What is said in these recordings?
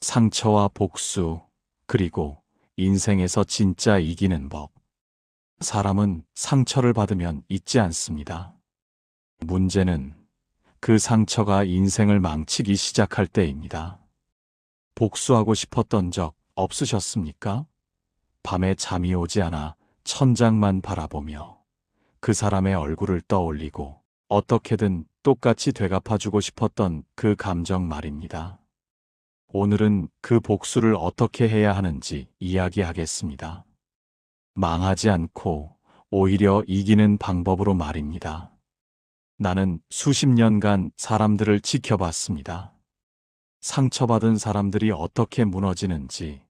상처와 복수, 그리고 인생에서 진짜 이기는 법. 사람은 상처를 받으면 잊지 않습니다. 문제는 그 상처가 인생을 망치기 시작할 때입니다. 복수하고 싶었던 적 없으셨습니까? 밤에 잠이 오지 않아 천장만 바라보며 그 사람의 얼굴을 떠올리고 어떻게든 똑같이 되갚아주고 싶었던 그 감정 말입니다. 오늘은 그 복수를 어떻게 해야 하는지 이야기하겠습니다. 망하지 않고 오히려 이기는 방법으로 말입니다. 나는 수십 년간 사람들을 지켜봤습니다. 상처받은 사람들이 어떻게 무너지는지,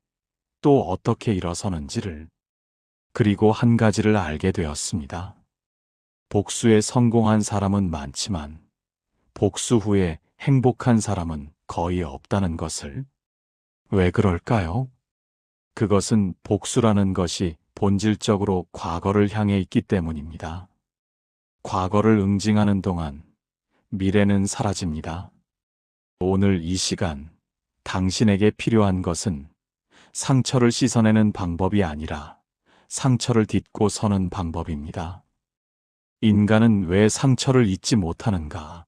또 어떻게 일어서는지를, 그리고 한 가지를 알게 되었습니다. 복수에 성공한 사람은 많지만, 복수 후에 행복한 사람은 거의 없다는 것을. 왜 그럴까요? 그것은 복수라는 것이 본질적으로 과거를 향해 있기 때문입니다. 과거를 응징하는 동안 미래는 사라집니다. 오늘 이 시간, 당신에게 필요한 것은 상처를 씻어내는 방법이 아니라 상처를 딛고 서는 방법입니다. 인간은 왜 상처를 잊지 못하는가?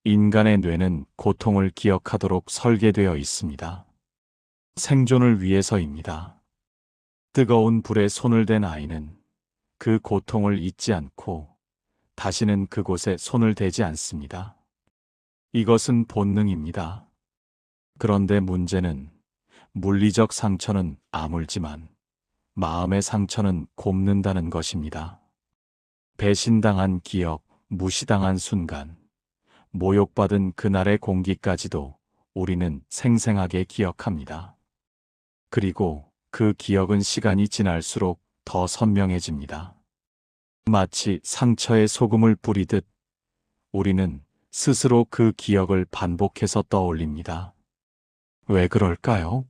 인간의 뇌는 고통을 기억하도록 설계되어 있습니다. 생존을 위해서입니다. 뜨거운 불에 손을 댄 아이는 그 고통을 잊지 않고 다시는 그곳에 손을 대지 않습니다. 이것은 본능입니다. 그런데 문제는 물리적 상처는 아물지만 마음의 상처는 곱는다는 것입니다. 배신당한 기억, 무시당한 순간, 모욕받은 그날의 공기까지도 우리는 생생하게 기억합니다. 그리고 그 기억은 시간이 지날수록 더 선명해집니다. 마치 상처에 소금을 뿌리듯 우리는 스스로 그 기억을 반복해서 떠올립니다. 왜 그럴까요?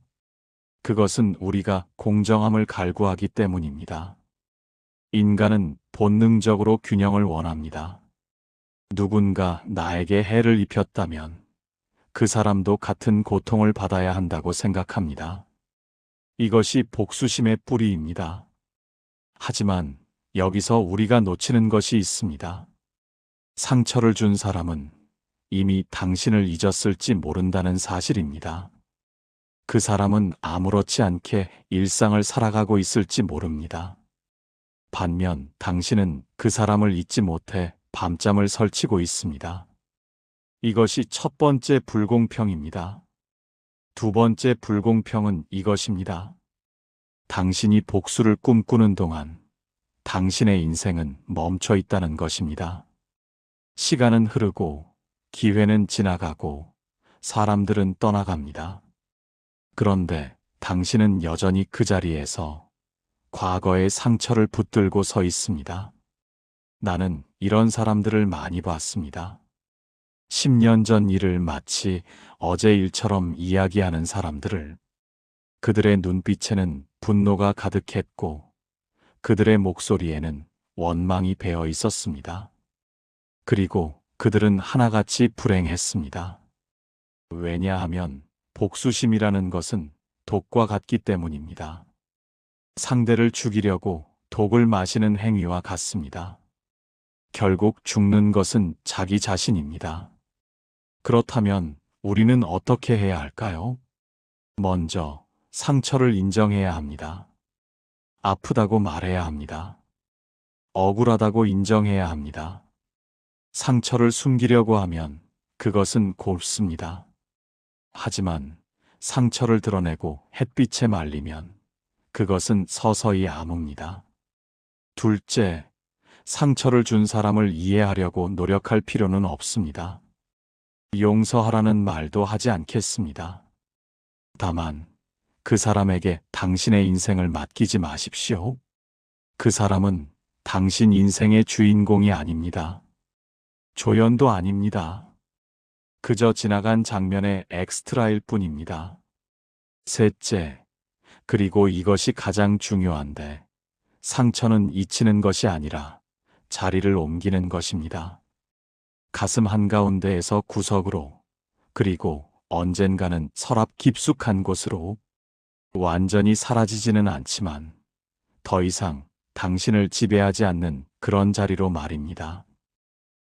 그것은 우리가 공정함을 갈구하기 때문입니다. 인간은 본능적으로 균형을 원합니다. 누군가 나에게 해를 입혔다면 그 사람도 같은 고통을 받아야 한다고 생각합니다. 이것이 복수심의 뿌리입니다. 하지만 여기서 우리가 놓치는 것이 있습니다. 상처를 준 사람은 이미 당신을 잊었을지 모른다는 사실입니다. 그 사람은 아무렇지 않게 일상을 살아가고 있을지 모릅니다. 반면 당신은 그 사람을 잊지 못해 밤잠을 설치고 있습니다. 이것이 첫 번째 불공평입니다. 두 번째 불공평은 이것입니다. 당신이 복수를 꿈꾸는 동안 당신의 인생은 멈춰 있다는 것입니다. 시간은 흐르고 기회는 지나가고 사람들은 떠나갑니다. 그런데 당신은 여전히 그 자리에서 과거의 상처를 붙들고 서 있습니다. 나는 이런 사람들을 많이 봤습니다. 10년 전 일을 마치 어제 일처럼 이야기하는 사람들을. 그들의 눈빛에는 분노가 가득했고 그들의 목소리에는 원망이 배어 있었습니다. 그리고 그들은 하나같이 불행했습니다. 왜냐하면 복수심이라는 것은 독과 같기 때문입니다. 상대를 죽이려고 독을 마시는 행위와 같습니다. 결국 죽는 것은 자기 자신입니다. 그렇다면 우리는 어떻게 해야 할까요? 먼저 상처를 인정해야 합니다. 아프다고 말해야 합니다. 억울하다고 인정해야 합니다. 상처를 숨기려고 하면 그것은 곱습니다. 하지만 상처를 드러내고 햇빛에 말리면 그것은 서서히 아뭅니다. 둘째, 상처를 준 사람을 이해하려고 노력할 필요는 없습니다. 용서하라는 말도 하지 않겠습니다. 다만 그 사람에게 당신의 인생을 맡기지 마십시오. 그 사람은 당신 인생의 주인공이 아닙니다. 조연도 아닙니다. 그저 지나간 장면의 엑스트라일 뿐입니다. 셋째, 그리고 이것이 가장 중요한데, 상처는 잊히는 것이 아니라 자리를 옮기는 것입니다. 가슴 한가운데에서 구석으로, 그리고 언젠가는 서랍 깊숙한 곳으로 완전히 사라지지는 않지만 더 이상 당신을 지배하지 않는 그런 자리로 말입니다.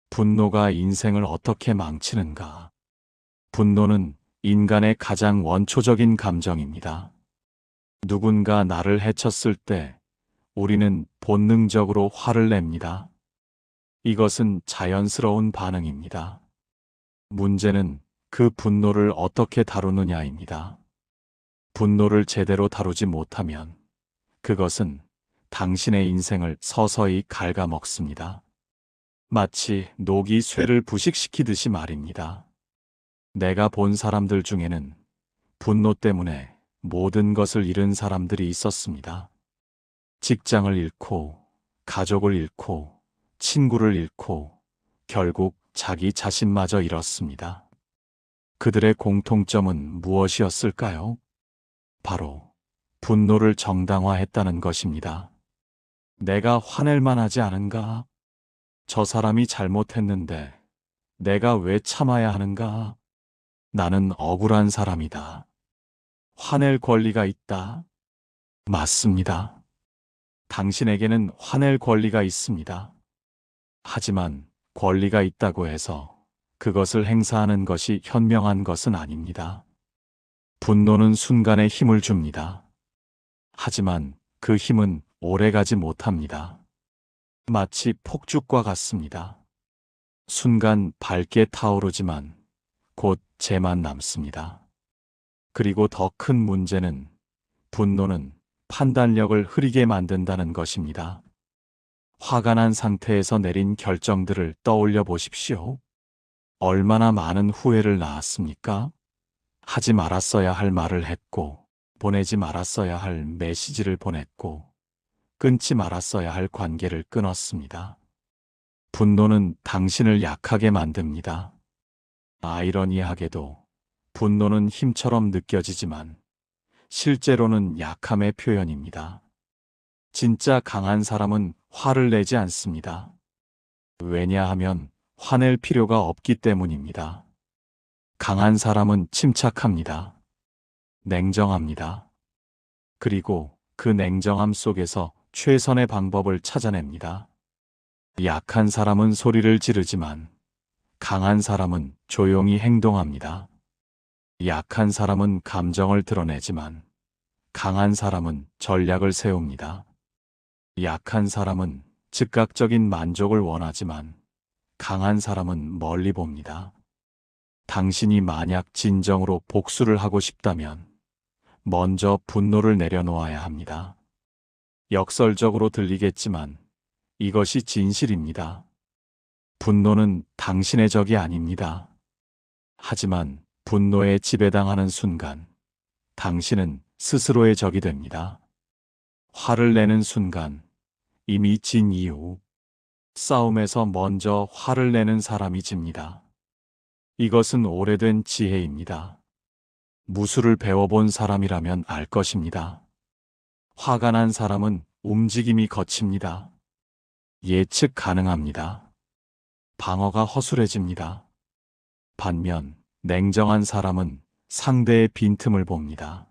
분노가 인생을 어떻게 망치는가? 분노는 인간의 가장 원초적인 감정입니다. 누군가 나를 해쳤을 때 우리는 본능적으로 화를 냅니다. 이것은 자연스러운 반응입니다. 문제는 그 분노를 어떻게 다루느냐입니다. 분노를 제대로 다루지 못하면 그것은 당신의 인생을 서서히 갉아먹습니다. 마치 녹이 쇠를 부식시키듯이 말입니다. 내가 본 사람들 중에는 분노 때문에 모든 것을 잃은 사람들이 있었습니다. 직장을 잃고, 가족을 잃고, 친구를 잃고, 결국 자기 자신마저 잃었습니다. 그들의 공통점은 무엇이었을까요? 바로 분노를 정당화했다는 것입니다. 내가 화낼 만하지 않은가? 저 사람이 잘못했는데 내가 왜 참아야 하는가? 나는 억울한 사람이다. 화낼 권리가 있다. 맞습니다. 당신에게는 화낼 권리가 있습니다. 하지만 권리가 있다고 해서 그것을 행사하는 것이 현명한 것은 아닙니다. 분노는 순간에 힘을 줍니다. 하지만 그 힘은 오래가지 못합니다. 마치 폭죽과 같습니다. 순간 밝게 타오르지만 곧 재만 남습니다. 그리고 더 큰 문제는 분노는 판단력을 흐리게 만든다는 것입니다. 화가 난 상태에서 내린 결정들을 떠올려 보십시오. 얼마나 많은 후회를 낳았습니까? 하지 말았어야 할 말을 했고, 보내지 말았어야 할 메시지를 보냈고, 끊지 말았어야 할 관계를 끊었습니다. 분노는 당신을 약하게 만듭니다. 아이러니하게도 분노는 힘처럼 느껴지지만 실제로는 약함의 표현입니다. 진짜 강한 사람은 화를 내지 않습니다. 왜냐하면 화낼 필요가 없기 때문입니다. 강한 사람은 침착합니다. 냉정합니다. 그리고 그 냉정함 속에서 최선의 방법을 찾아냅니다. 약한 사람은 소리를 지르지만 강한 사람은 조용히 행동합니다. 약한 사람은 감정을 드러내지만 강한 사람은 전략을 세웁니다. 약한 사람은 즉각적인 만족을 원하지만 강한 사람은 멀리 봅니다. 당신이 만약 진정으로 복수를 하고 싶다면 먼저 분노를 내려놓아야 합니다. 역설적으로 들리겠지만 이것이 진실입니다. 분노는 당신의 적이 아닙니다. 하지만 분노에 지배당하는 순간 당신은 스스로의 적이 됩니다. 화를 내는 순간 이미 진 이후 싸움에서 먼저 화를 내는 사람이 집니다. 이것은 오래된 지혜입니다. 무술을 배워본 사람이라면 알 것입니다. 화가 난 사람은 움직임이 거칩니다. 예측 가능합니다. 방어가 허술해집니다. 반면 냉정한 사람은 상대의 빈틈을 봅니다.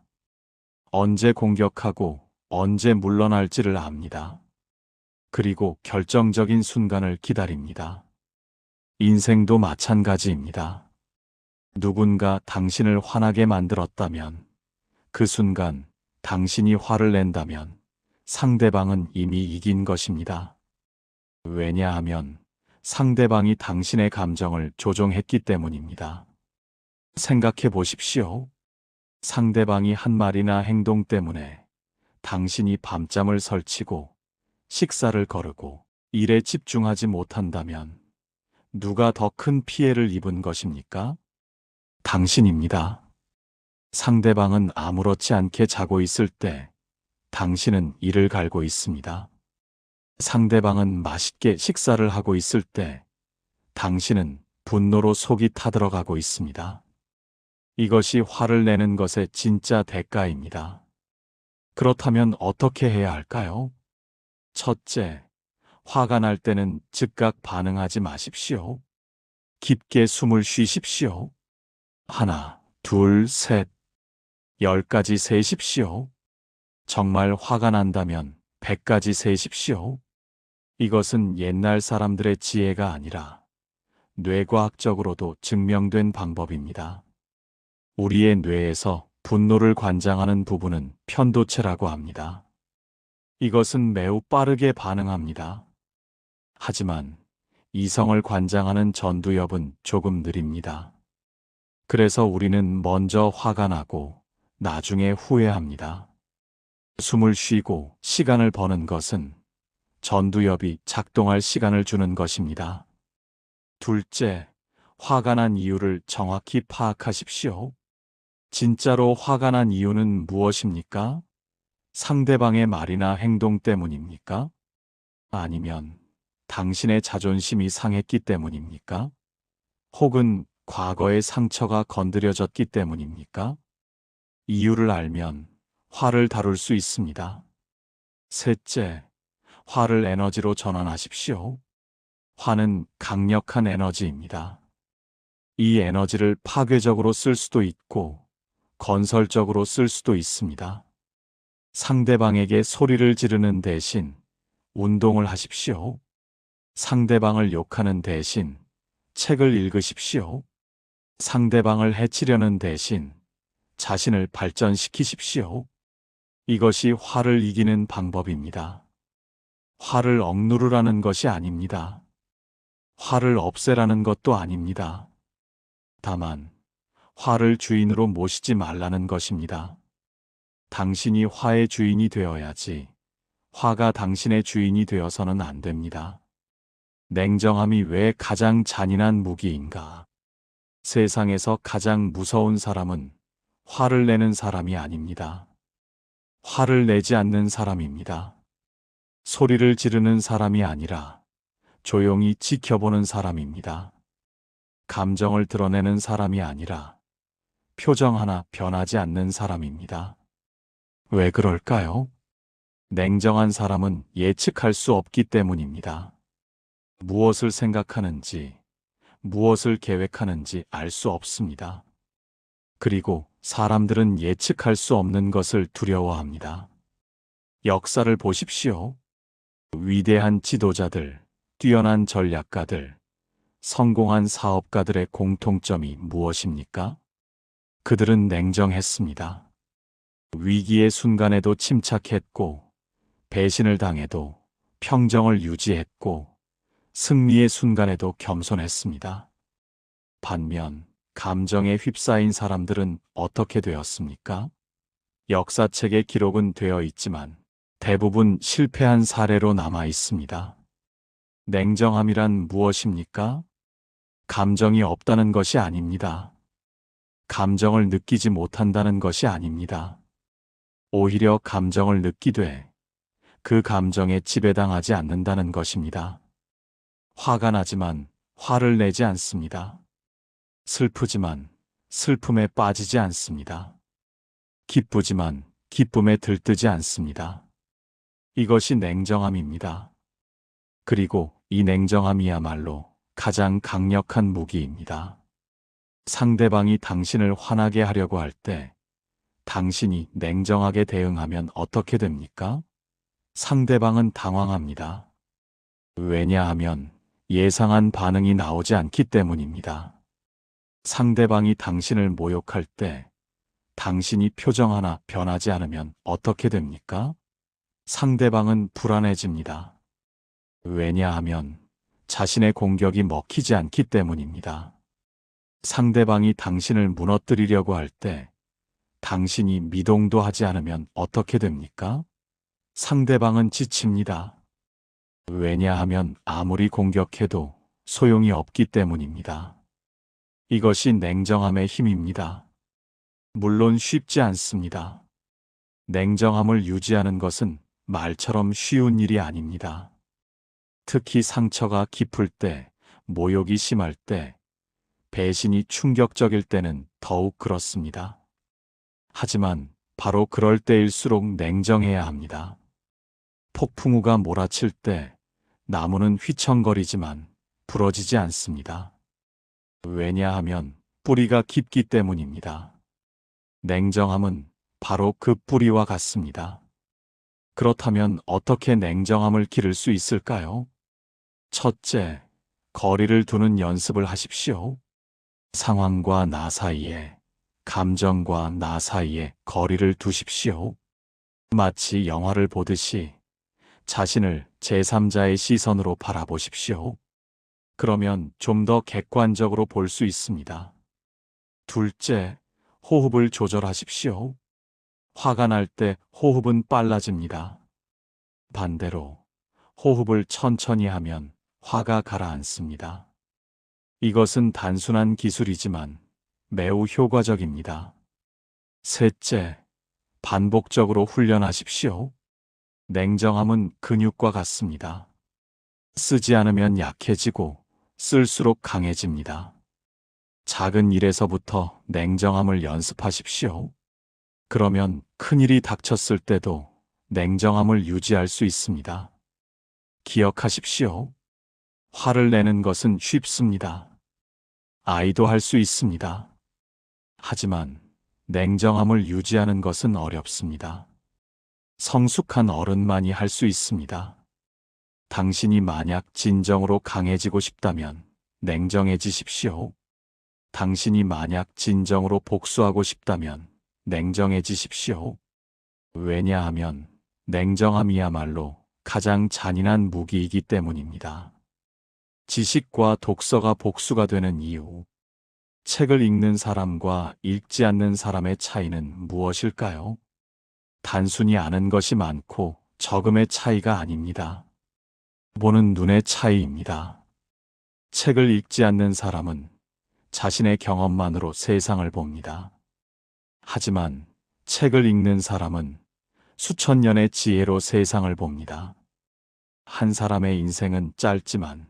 언제 공격하고 언제 물러날지를 압니다. 그리고 결정적인 순간을 기다립니다. 인생도 마찬가지입니다. 누군가 당신을 화나게 만들었다면, 그 순간 당신이 화를 낸다면 상대방은 이미 이긴 것입니다. 왜냐하면 상대방이 당신의 감정을 조종했기 때문입니다. 생각해 보십시오. 상대방이 한 말이나 행동 때문에 당신이 밤잠을 설치고 식사를 거르고 일에 집중하지 못한다면 누가 더 큰 피해를 입은 것입니까? 당신입니다. 상대방은 아무렇지 않게 자고 있을 때 당신은 이를 갈고 있습니다. 상대방은 맛있게 식사를 하고 있을 때 당신은 분노로 속이 타들어가고 있습니다. 이것이 화를 내는 것의 진짜 대가입니다. 그렇다면 어떻게 해야 할까요? 첫째, 화가 날 때는 즉각 반응하지 마십시오. 깊게 숨을 쉬십시오. 하나, 둘, 셋, 10가지 세십시오. 정말 화가 난다면 100가지 세십시오. 이것은 옛날 사람들의 지혜가 아니라 뇌과학적으로도 증명된 방법입니다. 우리의 뇌에서 분노를 관장하는 부분은 편도체라고 합니다. 이것은 매우 빠르게 반응합니다. 하지만 이성을 관장하는 전두엽은 조금 느립니다. 그래서 우리는 먼저 화가 나고 나중에 후회합니다. 숨을 쉬고 시간을 버는 것은 전두엽이 작동할 시간을 주는 것입니다. 둘째, 화가 난 이유를 정확히 파악하십시오. 진짜로 화가 난 이유는 무엇입니까? 상대방의 말이나 행동 때문입니까? 아니면 당신의 자존심이 상했기 때문입니까? 혹은 과거의 상처가 건드려졌기 때문입니까? 이유를 알면 화를 다룰 수 있습니다. 셋째, 화를 에너지로 전환하십시오. 화는 강력한 에너지입니다. 이 에너지를 파괴적으로 쓸 수도 있고 건설적으로 쓸 수도 있습니다. 상대방에게 소리를 지르는 대신 운동을 하십시오. 상대방을 욕하는 대신 책을 읽으십시오. 상대방을 해치려는 대신 자신을 발전시키십시오. 이것이 화를 이기는 방법입니다. 화를 억누르라는 것이 아닙니다. 화를 없애라는 것도 아닙니다. 다만 화를 주인으로 모시지 말라는 것입니다. 당신이 화의 주인이 되어야지 화가 당신의 주인이 되어서는 안 됩니다. 냉정함이 왜 가장 잔인한 무기인가? 세상에서 가장 무서운 사람은 화를 내는 사람이 아닙니다. 화를 내지 않는 사람입니다. 소리를 지르는 사람이 아니라 조용히 지켜보는 사람입니다. 감정을 드러내는 사람이 아니라 표정 하나 변하지 않는 사람입니다. 왜 그럴까요? 냉정한 사람은 예측할 수 없기 때문입니다. 무엇을 생각하는지, 무엇을 계획하는지 알 수 없습니다. 그리고 사람들은 예측할 수 없는 것을 두려워합니다. 역사를 보십시오. 위대한 지도자들, 뛰어난 전략가들, 성공한 사업가들의 공통점이 무엇입니까? 그들은 냉정했습니다. 위기의 순간에도 침착했고, 배신을 당해도 평정을 유지했고, 승리의 순간에도 겸손했습니다. 반면, 감정에 휩싸인 사람들은 어떻게 되었습니까? 역사책에 기록은 되어 있지만 대부분 실패한 사례로 남아 있습니다. 냉정함이란 무엇입니까? 감정이 없다는 것이 아닙니다. 감정을 느끼지 못한다는 것이 아닙니다. 오히려 감정을 느끼되 그 감정에 지배당하지 않는다는 것입니다. 화가 나지만 화를 내지 않습니다. 슬프지만 슬픔에 빠지지 않습니다. 기쁘지만 기쁨에 들뜨지 않습니다. 이것이 냉정함입니다. 그리고 이 냉정함이야말로 가장 강력한 무기입니다. 상대방이 당신을 화나게 하려고 할 때 당신이 냉정하게 대응하면 어떻게 됩니까? 상대방은 당황합니다. 왜냐하면 예상한 반응이 나오지 않기 때문입니다. 상대방이 당신을 모욕할 때 당신이 표정 하나 변하지 않으면 어떻게 됩니까? 상대방은 불안해집니다. 왜냐하면 자신의 공격이 먹히지 않기 때문입니다. 상대방이 당신을 무너뜨리려고 할 때 당신이 미동도 하지 않으면 어떻게 됩니까? 상대방은 지칩니다. 왜냐하면 아무리 공격해도 소용이 없기 때문입니다. 이것이 냉정함의 힘입니다. 물론 쉽지 않습니다. 냉정함을 유지하는 것은 말처럼 쉬운 일이 아닙니다. 특히 상처가 깊을 때, 모욕이 심할 때, 배신이 충격적일 때는 더욱 그렇습니다. 하지만 바로 그럴 때일수록 냉정해야 합니다. 폭풍우가 몰아칠 때 나무는 휘청거리지만 부러지지 않습니다. 왜냐하면 뿌리가 깊기 때문입니다. 냉정함은 바로 그 뿌리와 같습니다. 그렇다면 어떻게 냉정함을 기를 수 있을까요? 첫째, 거리를 두는 연습을 하십시오. 상황과 나 사이에, 감정과 나 사이에 거리를 두십시오. 마치 영화를 보듯이 자신을 제3자의 시선으로 바라보십시오. 그러면 좀 더 객관적으로 볼 수 있습니다. 둘째, 호흡을 조절하십시오. 화가 날 때 호흡은 빨라집니다. 반대로 호흡을 천천히 하면 화가 가라앉습니다. 이것은 단순한 기술이지만 매우 효과적입니다. 셋째, 반복적으로 훈련하십시오. 냉정함은 근육과 같습니다. 쓰지 않으면 약해지고 쓸수록 강해집니다. 작은 일에서부터 냉정함을 연습하십시오. 그러면 큰일이 닥쳤을 때도 냉정함을 유지할 수 있습니다. 기억하십시오. 화를 내는 것은 쉽습니다. 아이도 할 수 있습니다. 하지만 냉정함을 유지하는 것은 어렵습니다. 성숙한 어른만이 할 수 있습니다. 당신이 만약 진정으로 강해지고 싶다면 냉정해지십시오. 당신이 만약 진정으로 복수하고 싶다면 냉정해지십시오. 왜냐하면 냉정함이야말로 가장 잔인한 무기이기 때문입니다. 지식과 독서가 복수가 되는 이유. 책을 읽는 사람과 읽지 않는 사람의 차이는 무엇일까요? 단순히 아는 것이 많고 적음의 차이가 아닙니다. 보는 눈의 차이입니다. 책을 읽지 않는 사람은 자신의 경험만으로 세상을 봅니다. 하지만 책을 읽는 사람은 수천 년의 지혜로 세상을 봅니다. 한 사람의 인생은 짧지만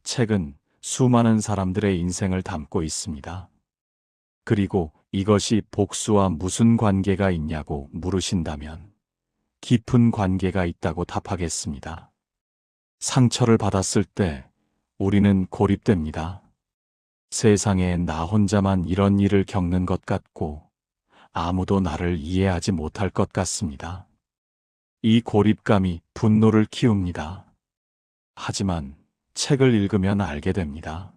책은 수많은 사람들의 인생을 담고 있습니다. 그리고 이것이 복수와 무슨 관계가 있냐고 물으신다면 깊은 관계가 있다고 답하겠습니다. 상처를 받았을 때 우리는 고립됩니다. 세상에 나 혼자만 이런 일을 겪는 것 같고 아무도 나를 이해하지 못할 것 같습니다. 이 고립감이 분노를 키웁니다. 하지만 책을 읽으면 알게 됩니다.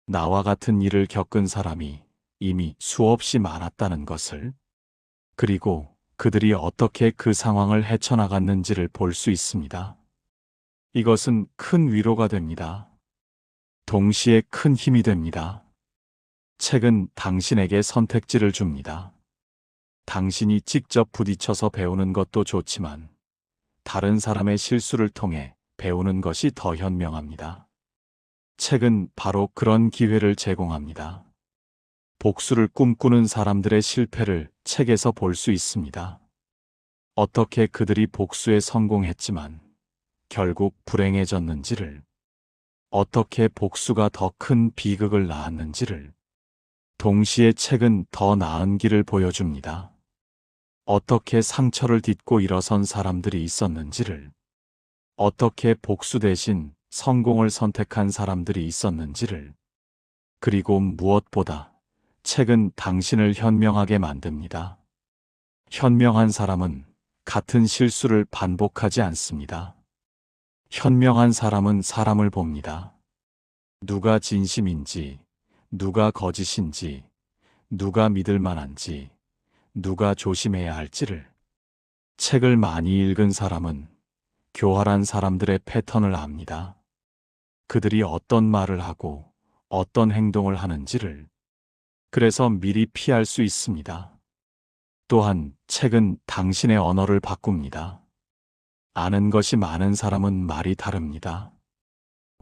나와 같은 일을 겪은 사람이 이미 수없이 많았다는 것을, 그리고 그들이 어떻게 그 상황을 헤쳐나갔는지를 볼 수 있습니다. 이것은 큰 위로가 됩니다. 동시에 큰 힘이 됩니다. 책은 당신에게 선택지를 줍니다. 당신이 직접 부딪혀서 배우는 것도 좋지만 다른 사람의 실수를 통해 배우는 것이 더 현명합니다. 책은 바로 그런 기회를 제공합니다. 복수를 꿈꾸는 사람들의 실패를 책에서 볼 수 있습니다. 어떻게 그들이 복수에 성공했지만 결국 불행해졌는지를, 어떻게 복수가 더 큰 비극을 낳았는지를, 동시에 책은 더 나은 길을 보여줍니다. 어떻게 상처를 딛고 일어선 사람들이 있었는지를, 어떻게 복수 대신 성공을 선택한 사람들이 있었는지를, 그리고 무엇보다 책은 당신을 현명하게 만듭니다. 현명한 사람은 같은 실수를 반복하지 않습니다. 현명한 사람은 사람을 봅니다. 누가 진심인지, 누가 거짓인지, 누가 믿을 만한지, 누가 조심해야 할지를. 책을 많이 읽은 사람은 교활한 사람들의 패턴을 압니다. 그들이 어떤 말을 하고 어떤 행동을 하는지를. 그래서 미리 피할 수 있습니다. 또한 책은 당신의 언어를 바꿉니다. 아는 것이 많은 사람은 말이 다릅니다.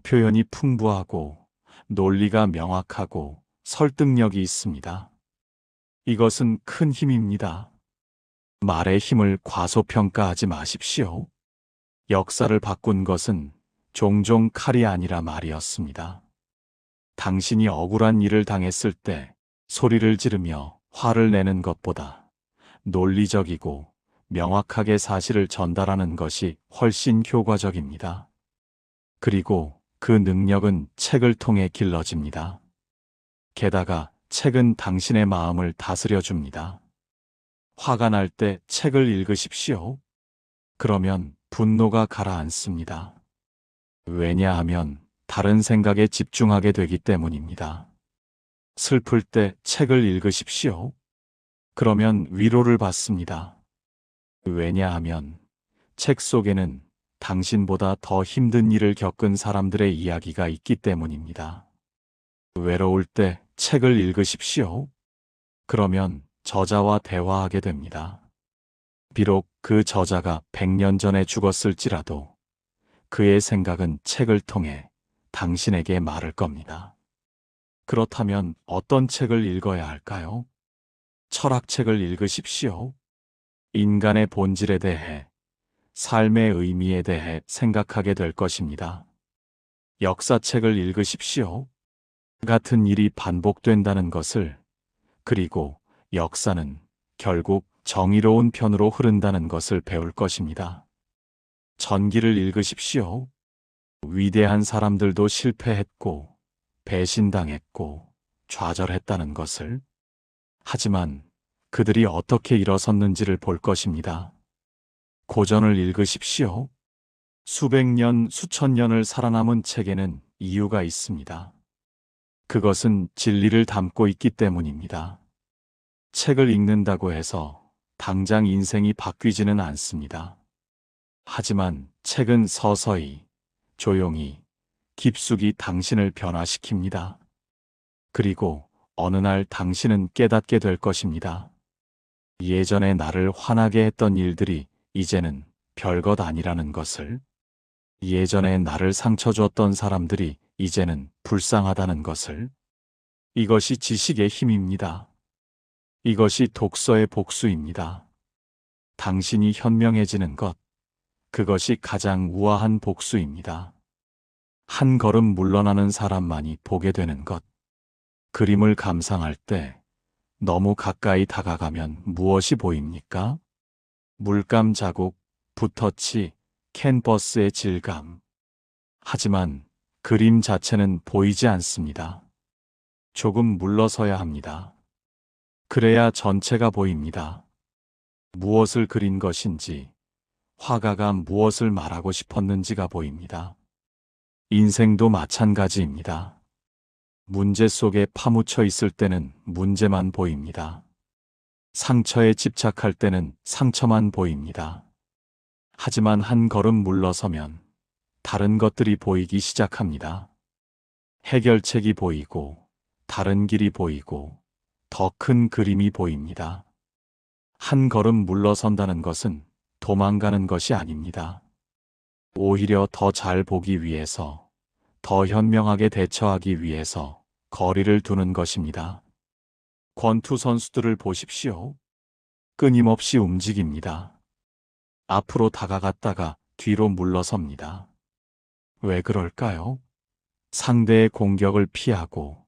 표현이 풍부하고 논리가 명확하고 설득력이 있습니다. 이것은 큰 힘입니다. 말의 힘을 과소평가하지 마십시오. 역사를 바꾼 것은 종종 칼이 아니라 말이었습니다. 당신이 억울한 일을 당했을 때 소리를 지르며 화를 내는 것보다 논리적이고 명확하게 사실을 전달하는 것이 훨씬 효과적입니다. 그리고 그 능력은 책을 통해 길러집니다. 게다가 책은 당신의 마음을 다스려 줍니다. 화가 날 때 책을 읽으십시오. 그러면 분노가 가라앉습니다. 왜냐하면 다른 생각에 집중하게 되기 때문입니다. 슬플 때 책을 읽으십시오. 그러면 위로를 받습니다. 왜냐하면 책 속에는 당신보다 더 힘든 일을 겪은 사람들의 이야기가 있기 때문입니다. 외로울 때 책을 읽으십시오. 그러면 저자와 대화하게 됩니다. 비록 그 저자가 100년 전에 죽었을지라도 그의 생각은 책을 통해 당신에게 말할 겁니다. 그렇다면 어떤 책을 읽어야 할까요? 철학책을 읽으십시오. 인간의 본질에 대해, 삶의 의미에 대해 생각하게 될 것입니다. 역사책을 읽으십시오. 같은 일이 반복된다는 것을, 그리고 역사는 결국 정의로운 편으로 흐른다는 것을 배울 것입니다. 전기를 읽으십시오. 위대한 사람들도 실패했고, 배신당했고, 좌절했다는 것을. 하지만 그들이 어떻게 일어섰는지를 볼 것입니다. 고전을 읽으십시오. 수백 년, 수천 년을 살아남은 책에는 이유가 있습니다. 그것은 진리를 담고 있기 때문입니다. 책을 읽는다고 해서 당장 인생이 바뀌지는 않습니다. 하지만 책은 서서히, 조용히, 깊숙이 당신을 변화시킵니다. 그리고 어느 날 당신은 깨닫게 될 것입니다. 예전에 나를 화나게 했던 일들이 이제는 별것 아니라는 것을, 예전에 나를 상처 줬던 사람들이 이제는 불쌍하다는 것을. 이것이 지식의 힘입니다. 이것이 독서의 복수입니다. 당신이 현명해지는 것, 그것이 가장 우아한 복수입니다. 한 걸음 물러나는 사람만이 보게 되는 것. 그림을 감상할 때 너무 가까이 다가가면 무엇이 보입니까? 물감 자국, 붓터치, 캔버스의 질감. 하지만 그림 자체는 보이지 않습니다. 조금 물러서야 합니다. 그래야 전체가 보입니다. 무엇을 그린 것인지, 화가가 무엇을 말하고 싶었는지가 보입니다. 인생도 마찬가지입니다. 문제 속에 파묻혀 있을 때는 문제만 보입니다. 상처에 집착할 때는 상처만 보입니다. 하지만 한 걸음 물러서면 다른 것들이 보이기 시작합니다. 해결책이 보이고, 다른 길이 보이고, 더 큰 그림이 보입니다. 한 걸음 물러선다는 것은 도망가는 것이 아닙니다. 오히려 더 잘 보기 위해서, 더 현명하게 대처하기 위해서 거리를 두는 것입니다. 권투 선수들을 보십시오. 끊임없이 움직입니다. 앞으로 다가갔다가 뒤로 물러섭니다. 왜 그럴까요? 상대의 공격을 피하고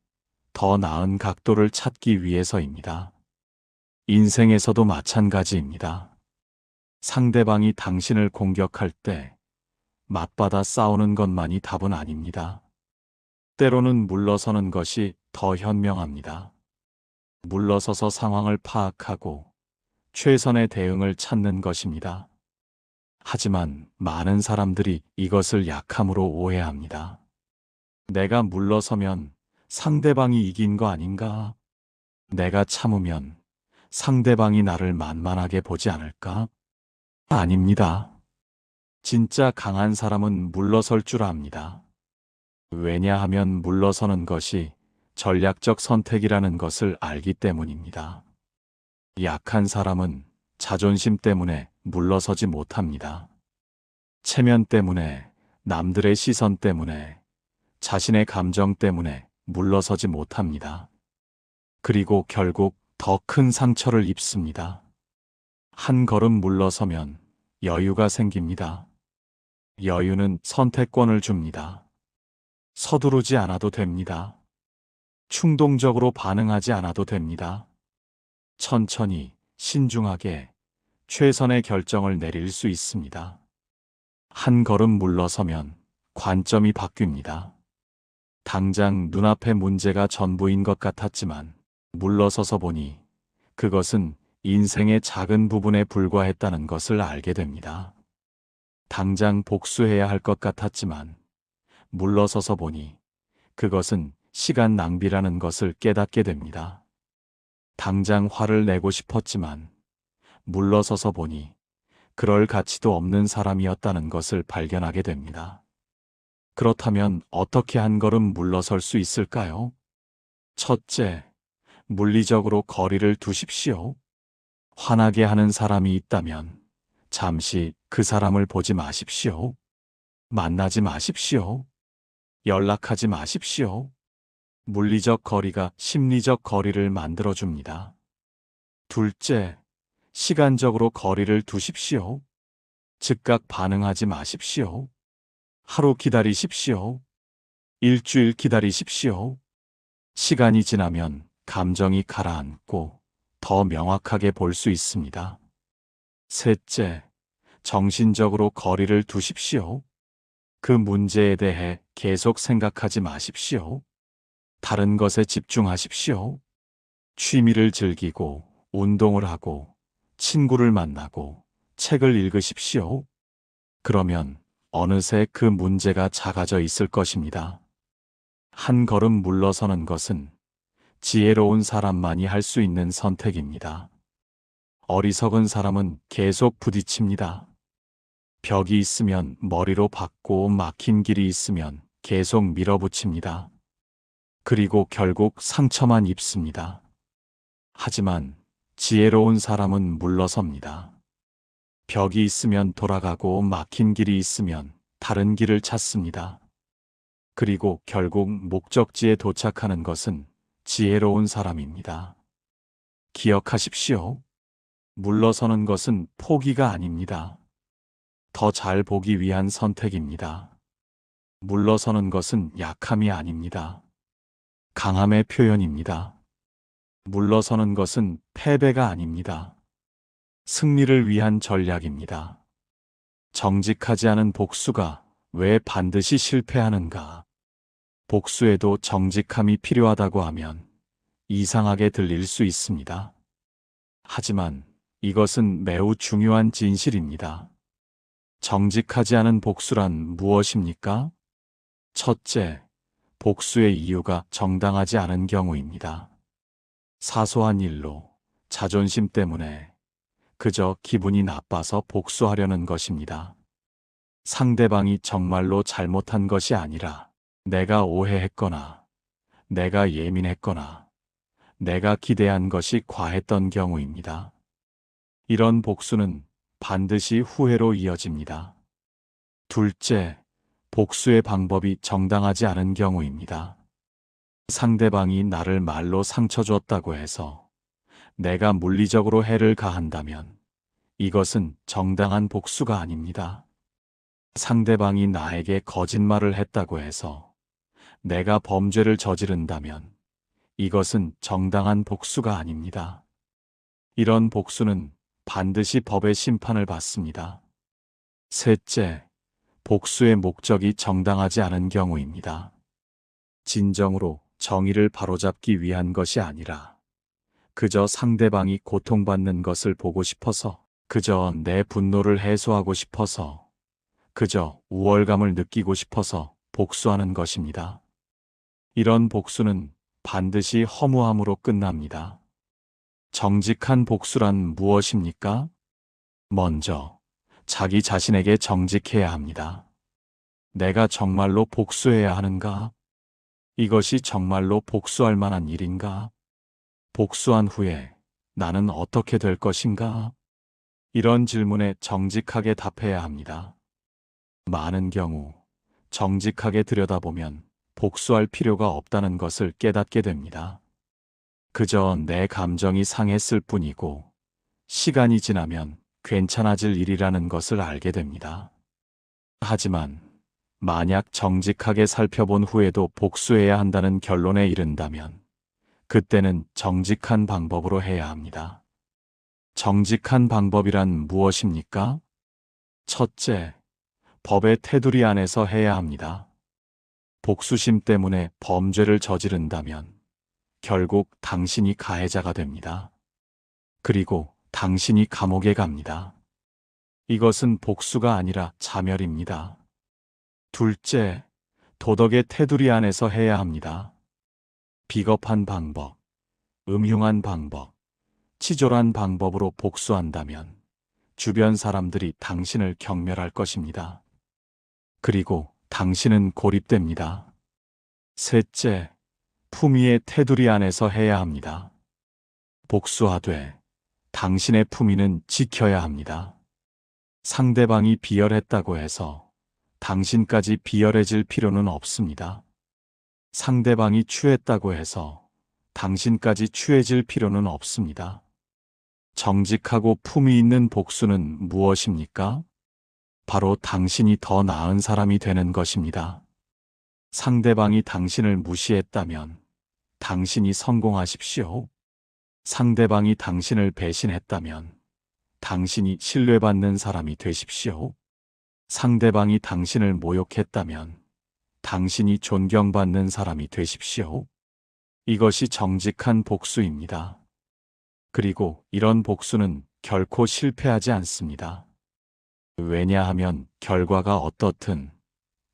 더 나은 각도를 찾기 위해서입니다. 인생에서도 마찬가지입니다. 상대방이 당신을 공격할 때 맞받아 싸우는 것만이 답은 아닙니다. 때로는 물러서는 것이 더 현명합니다. 물러서서 상황을 파악하고 최선의 대응을 찾는 것입니다. 하지만 많은 사람들이 이것을 약함으로 오해합니다. 내가 물러서면 상대방이 이긴 거 아닌가? 내가 참으면 상대방이 나를 만만하게 보지 않을까? 아닙니다. 진짜 강한 사람은 물러설 줄 압니다. 왜냐하면 물러서는 것이 전략적 선택이라는 것을 알기 때문입니다. 약한 사람은 자존심 때문에 물러서지 못합니다. 체면 때문에, 남들의 시선 때문에, 자신의 감정 때문에 물러서지 못합니다. 그리고 결국 더 큰 상처를 입습니다. 한 걸음 물러서면 여유가 생깁니다. 여유는 선택권을 줍니다. 서두르지 않아도 됩니다. 충동적으로 반응하지 않아도 됩니다. 천천히, 신중하게 최선의 결정을 내릴 수 있습니다. 한 걸음 물러서면 관점이 바뀝니다. 당장 눈앞의 문제가 전부인 것 같았지만 물러서서 보니 그것은 인생의 작은 부분에 불과했다는 것을 알게 됩니다. 당장 복수해야 할 것 같았지만 물러서서 보니 그것은 시간 낭비라는 것을 깨닫게 됩니다. 당장 화를 내고 싶었지만 물러서서 보니 그럴 가치도 없는 사람이었다는 것을 발견하게 됩니다. 그렇다면 어떻게 한 걸음 물러설 수 있을까요? 첫째, 물리적으로 거리를 두십시오. 화나게 하는 사람이 있다면 잠시 그 사람을 보지 마십시오. 만나지 마십시오. 연락하지 마십시오. 물리적 거리가 심리적 거리를 만들어줍니다. 둘째, 시간적으로 거리를 두십시오. 즉각 반응하지 마십시오. 하루 기다리십시오. 일주일 기다리십시오. 시간이 지나면 감정이 가라앉고 더 명확하게 볼 수 있습니다. 셋째, 정신적으로 거리를 두십시오. 그 문제에 대해 계속 생각하지 마십시오. 다른 것에 집중하십시오. 취미를 즐기고 운동을 하고 친구를 만나고 책을 읽으십시오. 그러면 어느새 그 문제가 작아져 있을 것입니다. 한 걸음 물러서는 것은 지혜로운 사람만이 할 수 있는 선택입니다. 어리석은 사람은 계속 부딪힙니다. 벽이 있으면 머리로 박고 막힌 길이 있으면 계속 밀어붙입니다. 그리고 결국 상처만 입습니다. 하지만 지혜로운 사람은 물러섭니다. 벽이 있으면 돌아가고 막힌 길이 있으면 다른 길을 찾습니다. 그리고 결국 목적지에 도착하는 것은 지혜로운 사람입니다. 기억하십시오. 물러서는 것은 포기가 아닙니다. 더 잘 보기 위한 선택입니다. 물러서는 것은 약함이 아닙니다. 강함의 표현입니다. 물러서는 것은 패배가 아닙니다. 승리를 위한 전략입니다. 정직하지 않은 복수가 왜 반드시 실패하는가? 복수에도 정직함이 필요하다고 하면 이상하게 들릴 수 있습니다. 하지만 이것은 매우 중요한 진실입니다. 정직하지 않은 복수란 무엇입니까? 첫째, 복수의 이유가 정당하지 않은 경우입니다. 사소한 일로 자존심 때문에 그저 기분이 나빠서 복수하려는 것입니다. 상대방이 정말로 잘못한 것이 아니라 내가 오해했거나 내가 예민했거나 내가 기대한 것이 과했던 경우입니다. 이런 복수는 반드시 후회로 이어집니다. 둘째, 복수의 방법이 정당하지 않은 경우입니다. 상대방이 나를 말로 상처 줬다고 해서 내가 물리적으로 해를 가한다면 이것은 정당한 복수가 아닙니다. 상대방이 나에게 거짓말을 했다고 해서 내가 범죄를 저지른다면 이것은 정당한 복수가 아닙니다. 이런 복수는 반드시 법의 심판을 받습니다. 셋째, 복수의 목적이 정당하지 않은 경우입니다. 진정으로 정의를 바로잡기 위한 것이 아니라 그저 상대방이 고통받는 것을 보고 싶어서, 그저 내 분노를 해소하고 싶어서, 그저 우월감을 느끼고 싶어서 복수하는 것입니다. 이런 복수는 반드시 허무함으로 끝납니다. 정직한 복수란 무엇입니까? 먼저 자기 자신에게 정직해야 합니다. 내가 정말로 복수해야 하는가? 이것이 정말로 복수할 만한 일인가? 복수한 후에 나는 어떻게 될 것인가? 이런 질문에 정직하게 답해야 합니다. 많은 경우 정직하게 들여다보면 복수할 필요가 없다는 것을 깨닫게 됩니다. 그저 내 감정이 상했을 뿐이고 시간이 지나면 괜찮아질 일이라는 것을 알게 됩니다. 하지만 만약 정직하게 살펴본 후에도 복수해야 한다는 결론에 이른다면 그때는 정직한 방법으로 해야 합니다. 정직한 방법이란 무엇입니까? 첫째, 법의 테두리 안에서 해야 합니다. 복수심 때문에 범죄를 저지른다면 결국 당신이 가해자가 됩니다. 그리고 당신이 감옥에 갑니다. 이것은 복수가 아니라 자멸입니다. 둘째, 도덕의 테두리 안에서 해야 합니다. 비겁한 방법, 음흉한 방법, 치졸한 방법으로 복수한다면 주변 사람들이 당신을 경멸할 것입니다. 그리고 당신은 고립됩니다. 셋째, 품위의 테두리 안에서 해야 합니다. 복수하되 당신의 품위는 지켜야 합니다. 상대방이 비열했다고 해서 당신까지 비열해질 필요는 없습니다. 상대방이 취했다고 해서 당신까지 취해질 필요는 없습니다. 정직하고 품위 있는 복수는 무엇입니까? 바로 당신이 더 나은 사람이 되는 것입니다. 상대방이 당신을 무시했다면 당신이 성공하십시오. 상대방이 당신을 배신했다면 당신이 신뢰받는 사람이 되십시오. 상대방이 당신을 모욕했다면 당신이 존경받는 사람이 되십시오. 이것이 정직한 복수입니다. 그리고 이런 복수는 결코 실패하지 않습니다. 왜냐하면 결과가 어떻든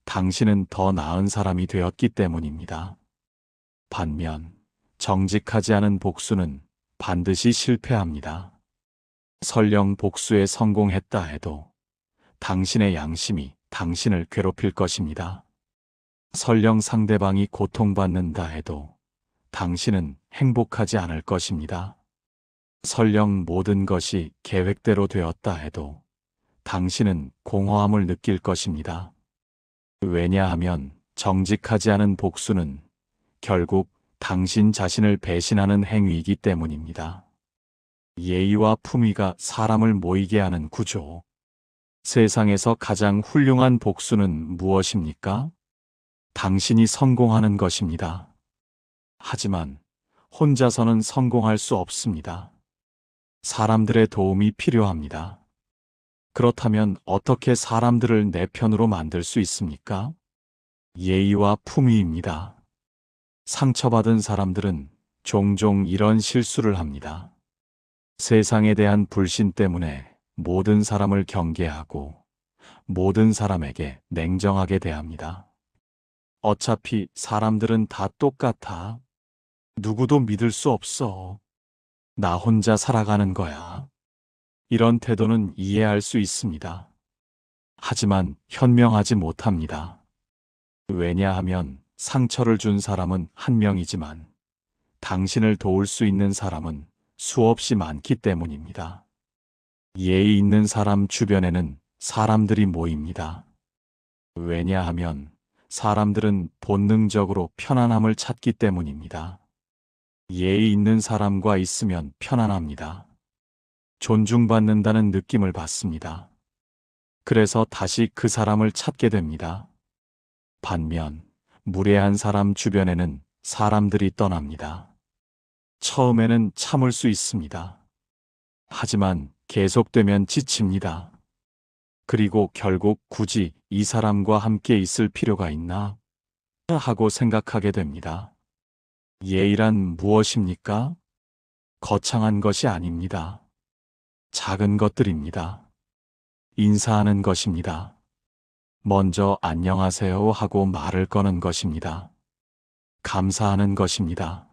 당신은 더 나은 사람이 되었기 때문입니다. 반면 정직하지 않은 복수는 반드시 실패합니다. 설령 복수에 성공했다 해도 당신의 양심이 당신을 괴롭힐 것입니다. 설령 상대방이 고통받는다 해도 당신은 행복하지 않을 것입니다. 설령 모든 것이 계획대로 되었다 해도 당신은 공허함을 느낄 것입니다. 왜냐하면 정직하지 않은 복수는 결국 당신 자신을 배신하는 행위이기 때문입니다. 예의와 품위가 사람을 모이게 하는 구조. 세상에서 가장 훌륭한 복수는 무엇입니까? 당신이 성공하는 것입니다. 하지만 혼자서는 성공할 수 없습니다. 사람들의 도움이 필요합니다. 그렇다면 어떻게 사람들을 내 편으로 만들 수 있습니까? 예의와 품위입니다. 상처받은 사람들은 종종 이런 실수를 합니다. 세상에 대한 불신 때문에 모든 사람을 경계하고 모든 사람에게 냉정하게 대합니다. 어차피 사람들은 다 똑같아. 누구도 믿을 수 없어. 나 혼자 살아가는 거야. 이런 태도는 이해할 수 있습니다. 하지만 현명하지 못합니다. 왜냐하면 상처를 준 사람은 한 명이지만 당신을 도울 수 있는 사람은 수없이 많기 때문입니다. 예의 있는 사람 주변에는 사람들이 모입니다. 왜냐하면 사람들은 본능적으로 편안함을 찾기 때문입니다. 예의 있는 사람과 있으면 편안합니다. 존중받는다는 느낌을 받습니다. 그래서 다시 그 사람을 찾게 됩니다. 반면 무례한 사람 주변에는 사람들이 떠납니다. 처음에는 참을 수 있습니다. 하지만 계속되면 지칩니다. 그리고 결국 굳이 이 사람과 함께 있을 필요가 있나? 하고 생각하게 됩니다. 예의란 무엇입니까? 거창한 것이 아닙니다. 작은 것들입니다. 인사하는 것입니다. 먼저 안녕하세요 하고 말을 거는 것입니다. 감사하는 것입니다.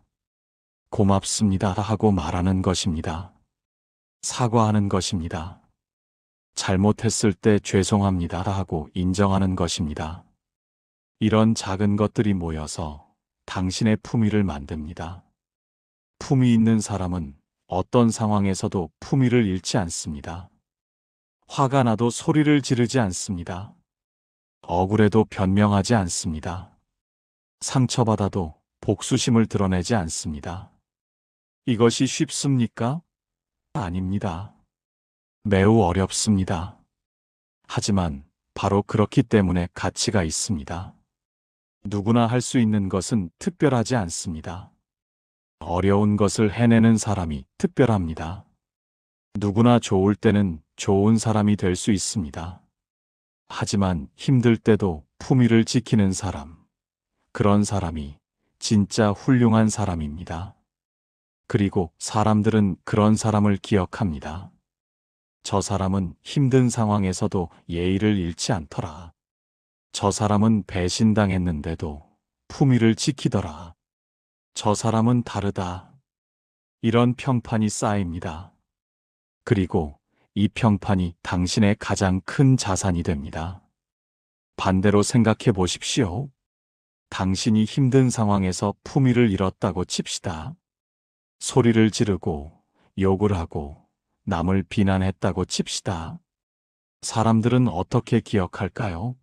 고맙습니다 하고 말하는 것입니다. 사과하는 것입니다. 잘못했을 때 죄송합니다 하고 인정하는 것입니다. 이런 작은 것들이 모여서 당신의 품위를 만듭니다. 품위 있는 사람은 어떤 상황에서도 품위를 잃지 않습니다. 화가 나도 소리를 지르지 않습니다. 억울해도 변명하지 않습니다. 상처받아도 복수심을 드러내지 않습니다. 이것이 쉽습니까? 아닙니다. 매우 어렵습니다. 하지만 바로 그렇기 때문에 가치가 있습니다. 누구나 할 수 있는 것은 특별하지 않습니다. 어려운 것을 해내는 사람이 특별합니다. 누구나 좋을 때는 좋은 사람이 될 수 있습니다. 하지만 힘들 때도 품위를 지키는 사람, 그런 사람이 진짜 훌륭한 사람입니다. 그리고 사람들은 그런 사람을 기억합니다. 저 사람은 힘든 상황에서도 예의를 잃지 않더라. 저 사람은 배신당했는데도 품위를 지키더라. 저 사람은 다르다. 이런 평판이 쌓입니다. 그리고 이 평판이 당신의 가장 큰 자산이 됩니다. 반대로 생각해 보십시오. 당신이 힘든 상황에서 품위를 잃었다고 칩시다. 소리를 지르고 욕을 하고 남을 비난했다고 칩시다. 사람들은 어떻게 기억할까요?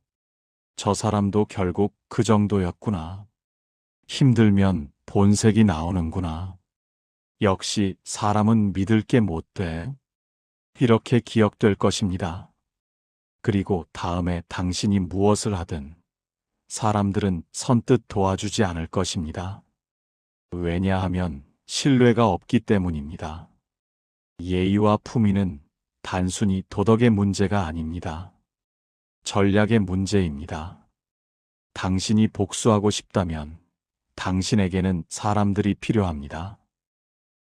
저 사람도 결국 그 정도였구나. 힘들면 본색이 나오는구나. 역시 사람은 믿을 게 못 돼. 이렇게 기억될 것입니다. 그리고 다음에 당신이 무엇을 하든 사람들은 선뜻 도와주지 않을 것입니다. 왜냐하면 신뢰가 없기 때문입니다. 예의와 품위는 단순히 도덕의 문제가 아닙니다. 전략의 문제입니다. 당신이 복수하고 싶다면 당신에게는 사람들이 필요합니다.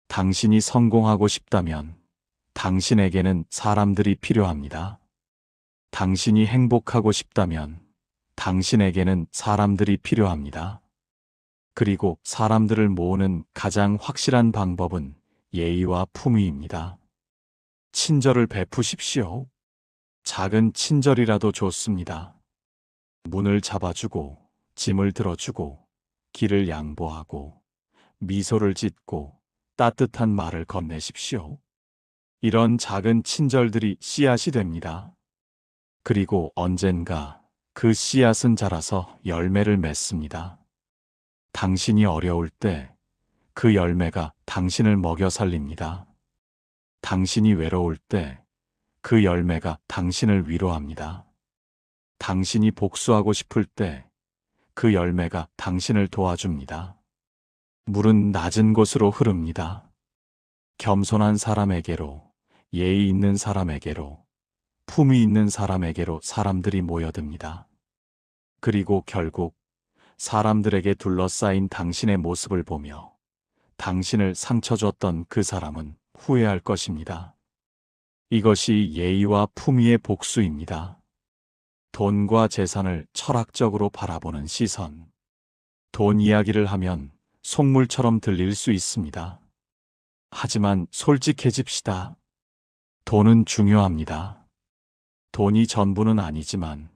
당신이 성공하고 싶다면 당신에게는 사람들이 필요합니다. 당신이 행복하고 싶다면 당신에게는 사람들이 필요합니다. 그리고 사람들을 모으는 가장 확실한 방법은 예의와 품위입니다. 친절을 베푸십시오. 작은 친절이라도 좋습니다. 문을 잡아주고, 짐을 들어주고, 길을 양보하고, 미소를 짓고, 따뜻한 말을 건네십시오. 이런 작은 친절들이 씨앗이 됩니다. 그리고 언젠가 그 씨앗은 자라서 열매를 맺습니다. 당신이 어려울 때 그 열매가 당신을 먹여 살립니다. 당신이 외로울 때 그 열매가 당신을 위로합니다. 당신이 복수하고 싶을 때 그 열매가 당신을 도와줍니다. 물은 낮은 곳으로 흐릅니다. 겸손한 사람에게로, 예의 있는 사람에게로, 품위 있는 사람에게로 사람들이 모여듭니다. 그리고 결국 사람들에게 둘러싸인 당신의 모습을 보며 당신을 상처 줬던 그 사람은 후회할 것입니다. 이것이 예의와 품위의 복수입니다. 돈과 재산을 철학적으로 바라보는 시선. 돈 이야기를 하면 속물처럼 들릴 수 있습니다. 하지만 솔직해집시다. 돈은 중요합니다. 돈이 전부는 아니지만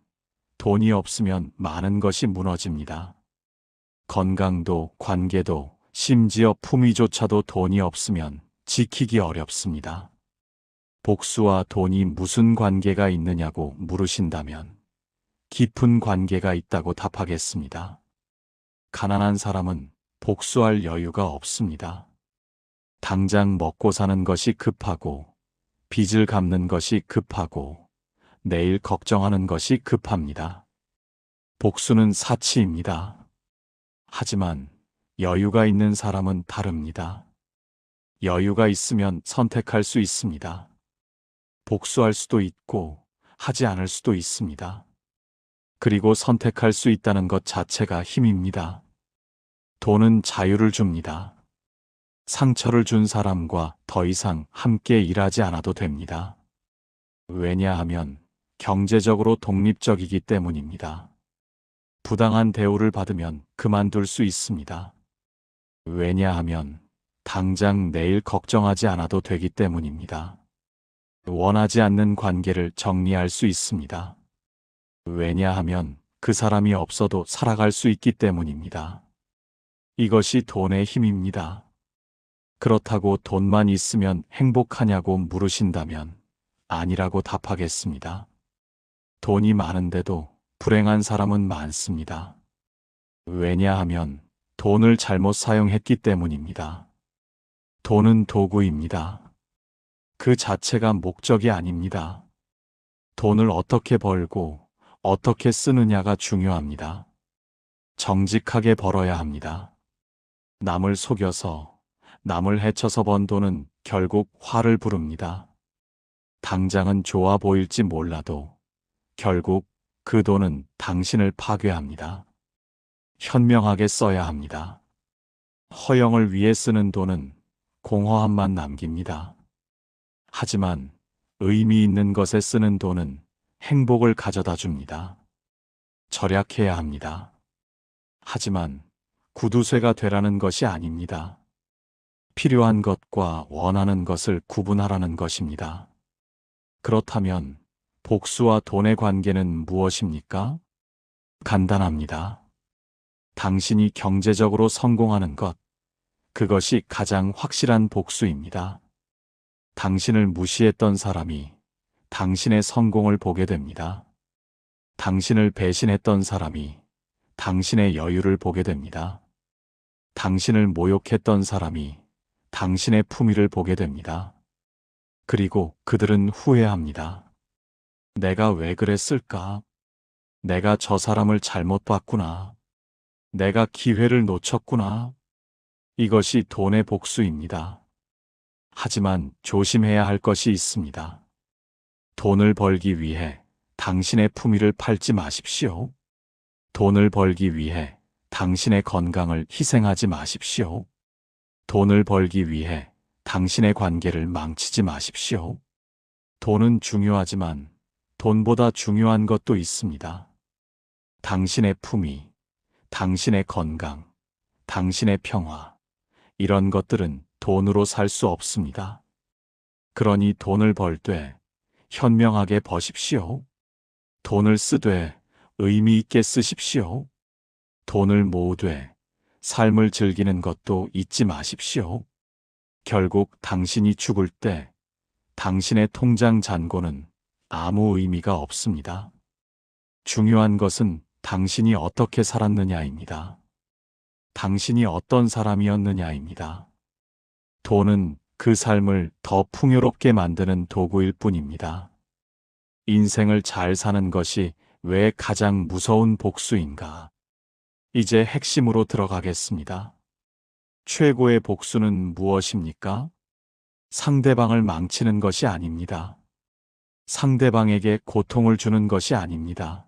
돈이 없으면 많은 것이 무너집니다. 건강도, 관계도, 심지어 품위조차도 돈이 없으면 지키기 어렵습니다. 복수와 돈이 무슨 관계가 있느냐고 물으신다면 깊은 관계가 있다고 답하겠습니다. 가난한 사람은 복수할 여유가 없습니다. 당장 먹고 사는 것이 급하고, 빚을 갚는 것이 급하고, 내일 걱정하는 것이 급합니다. 복수는 사치입니다. 하지만 여유가 있는 사람은 다릅니다. 여유가 있으면 선택할 수 있습니다. 복수할 수도 있고 하지 않을 수도 있습니다. 그리고 선택할 수 있다는 것 자체가 힘입니다. 돈은 자유를 줍니다. 상처를 준 사람과 더 이상 함께 일하지 않아도 됩니다. 왜냐하면 경제적으로 독립적이기 때문입니다. 부당한 대우를 받으면 그만둘 수 있습니다. 왜냐하면 당장 내일 걱정하지 않아도 되기 때문입니다. 원하지 않는 관계를 정리할 수 있습니다. 왜냐하면 그 사람이 없어도 살아갈 수 있기 때문입니다. 이것이 돈의 힘입니다. 그렇다고 돈만 있으면 행복하냐고 물으신다면 아니라고 답하겠습니다. 돈이 많은데도 불행한 사람은 많습니다. 왜냐하면 돈을 잘못 사용했기 때문입니다. 돈은 도구입니다. 그 자체가 목적이 아닙니다. 돈을 어떻게 벌고 어떻게 쓰느냐가 중요합니다. 정직하게 벌어야 합니다. 남을 속여서, 남을 해쳐서 번 돈은 결국 화를 부릅니다. 당장은 좋아 보일지 몰라도 결국 그 돈은 당신을 파괴합니다. 현명하게 써야 합니다. 허영을 위해 쓰는 돈은 공허함만 남깁니다. 하지만 의미 있는 것에 쓰는 돈은 행복을 가져다 줍니다. 절약해야 합니다. 하지만 구두쇠가 되라는 것이 아닙니다. 필요한 것과 원하는 것을 구분하라는 것입니다. 그렇다면 복수와 돈의 관계는 무엇입니까? 간단합니다. 당신이 경제적으로 성공하는 것, 그것이 가장 확실한 복수입니다. 당신을 무시했던 사람이 당신의 성공을 보게 됩니다. 당신을 배신했던 사람이 당신의 여유를 보게 됩니다. 당신을 모욕했던 사람이 당신의 품위를 보게 됩니다. 그리고 그들은 후회합니다. 내가 왜 그랬을까? 내가 저 사람을 잘못 봤구나. 내가 기회를 놓쳤구나. 이것이 돈의 복수입니다. 하지만 조심해야 할 것이 있습니다. 돈을 벌기 위해 당신의 품위를 팔지 마십시오. 돈을 벌기 위해 당신의 건강을 희생하지 마십시오. 돈을 벌기 위해 당신의 관계를 망치지 마십시오. 돈은 중요하지만 돈보다 중요한 것도 있습니다. 당신의 품위, 당신의 건강, 당신의 평화, 이런 것들은 돈으로 살 수 없습니다. 그러니 돈을 벌 때 현명하게 버십시오. 돈을 쓰되 의미 있게 쓰십시오. 돈을 모으되 삶을 즐기는 것도 잊지 마십시오. 결국 당신이 죽을 때 당신의 통장 잔고는 아무 의미가 없습니다. 중요한 것은 당신이 어떻게 살았느냐입니다. 당신이 어떤 사람이었느냐입니다. 돈은 그 삶을 더 풍요롭게 만드는 도구일 뿐입니다. 인생을 잘 사는 것이 왜 가장 무서운 복수인가? 이제 핵심으로 들어가겠습니다. 최고의 복수는 무엇입니까? 상대방을 망치는 것이 아닙니다. 상대방에게 고통을 주는 것이 아닙니다.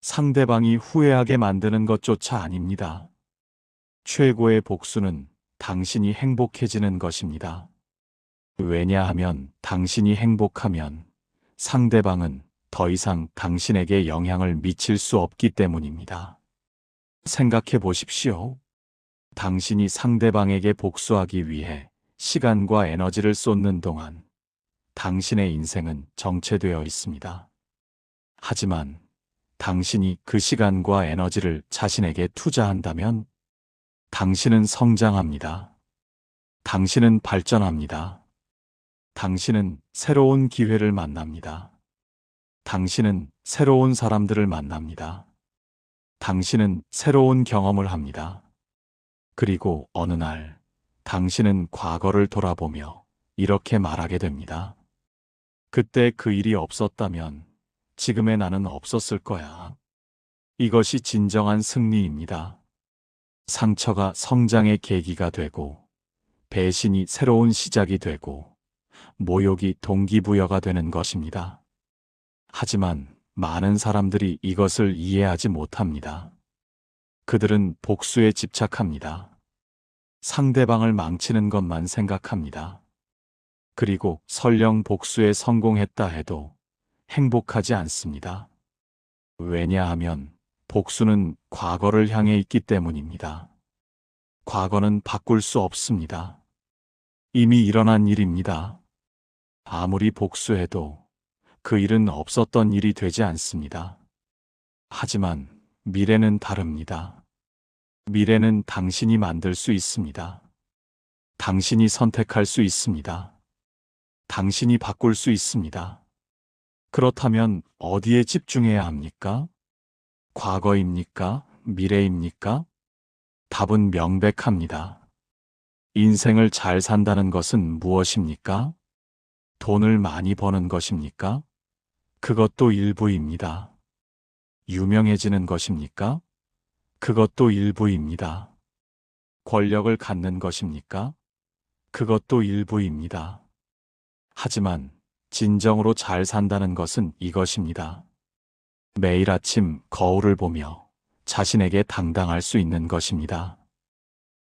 상대방이 후회하게 만드는 것조차 아닙니다. 최고의 복수는 당신이 행복해지는 것입니다. 왜냐하면 당신이 행복하면 상대방은 더 이상 당신에게 영향을 미칠 수 없기 때문입니다. 생각해 보십시오. 당신이 상대방에게 복수하기 위해 시간과 에너지를 쏟는 동안 당신의 인생은 정체되어 있습니다. 하지만 당신이 그 시간과 에너지를 자신에게 투자한다면 당신은 성장합니다. 당신은 발전합니다. 당신은 새로운 기회를 만납니다. 당신은 새로운 사람들을 만납니다. 당신은 새로운 경험을 합니다. 그리고 어느 날 당신은 과거를 돌아보며 이렇게 말하게 됩니다. 그때 그 일이 없었다면 지금의 나는 없었을 거야. 이것이 진정한 승리입니다. 상처가 성장의 계기가 되고, 배신이 새로운 시작이 되고, 모욕이 동기부여가 되는 것입니다. 하지만 많은 사람들이 이것을 이해하지 못합니다. 그들은 복수에 집착합니다. 상대방을 망치는 것만 생각합니다. 그리고 설령 복수에 성공했다 해도 행복하지 않습니다. 왜냐하면 복수는 과거를 향해 있기 때문입니다. 과거는 바꿀 수 없습니다. 이미 일어난 일입니다. 아무리 복수해도 그 일은 없었던 일이 되지 않습니다. 하지만 미래는 다릅니다. 미래는 당신이 만들 수 있습니다. 당신이 선택할 수 있습니다. 당신이 바꿀 수 있습니다. 그렇다면 어디에 집중해야 합니까? 과거입니까? 미래입니까? 답은 명백합니다. 인생을 잘 산다는 것은 무엇입니까? 돈을 많이 버는 것입니까? 그것도 일부입니다. 유명해지는 것입니까? 그것도 일부입니다. 권력을 갖는 것입니까? 그것도 일부입니다. 하지만 진정으로 잘 산다는 것은 이것입니다. 매일 아침 거울을 보며 자신에게 당당할 수 있는 것입니다.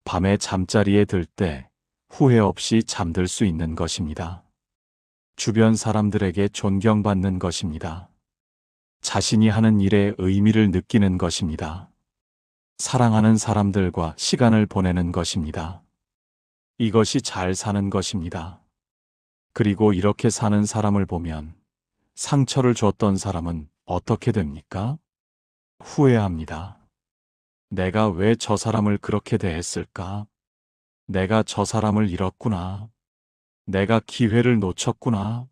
밤에 잠자리에 들 때 후회 없이 잠들 수 있는 것입니다. 주변 사람들에게 존경받는 것입니다. 자신이 하는 일에 의미를 느끼는 것입니다. 사랑하는 사람들과 시간을 보내는 것입니다. 이것이 잘 사는 것입니다. 그리고 이렇게 사는 사람을 보면 상처를 줬던 사람은 어떻게 됩니까? 후회합니다. 내가 왜 저 사람을 그렇게 대했을까? 내가 저 사람을 잃었구나. 내가 기회를 놓쳤구나.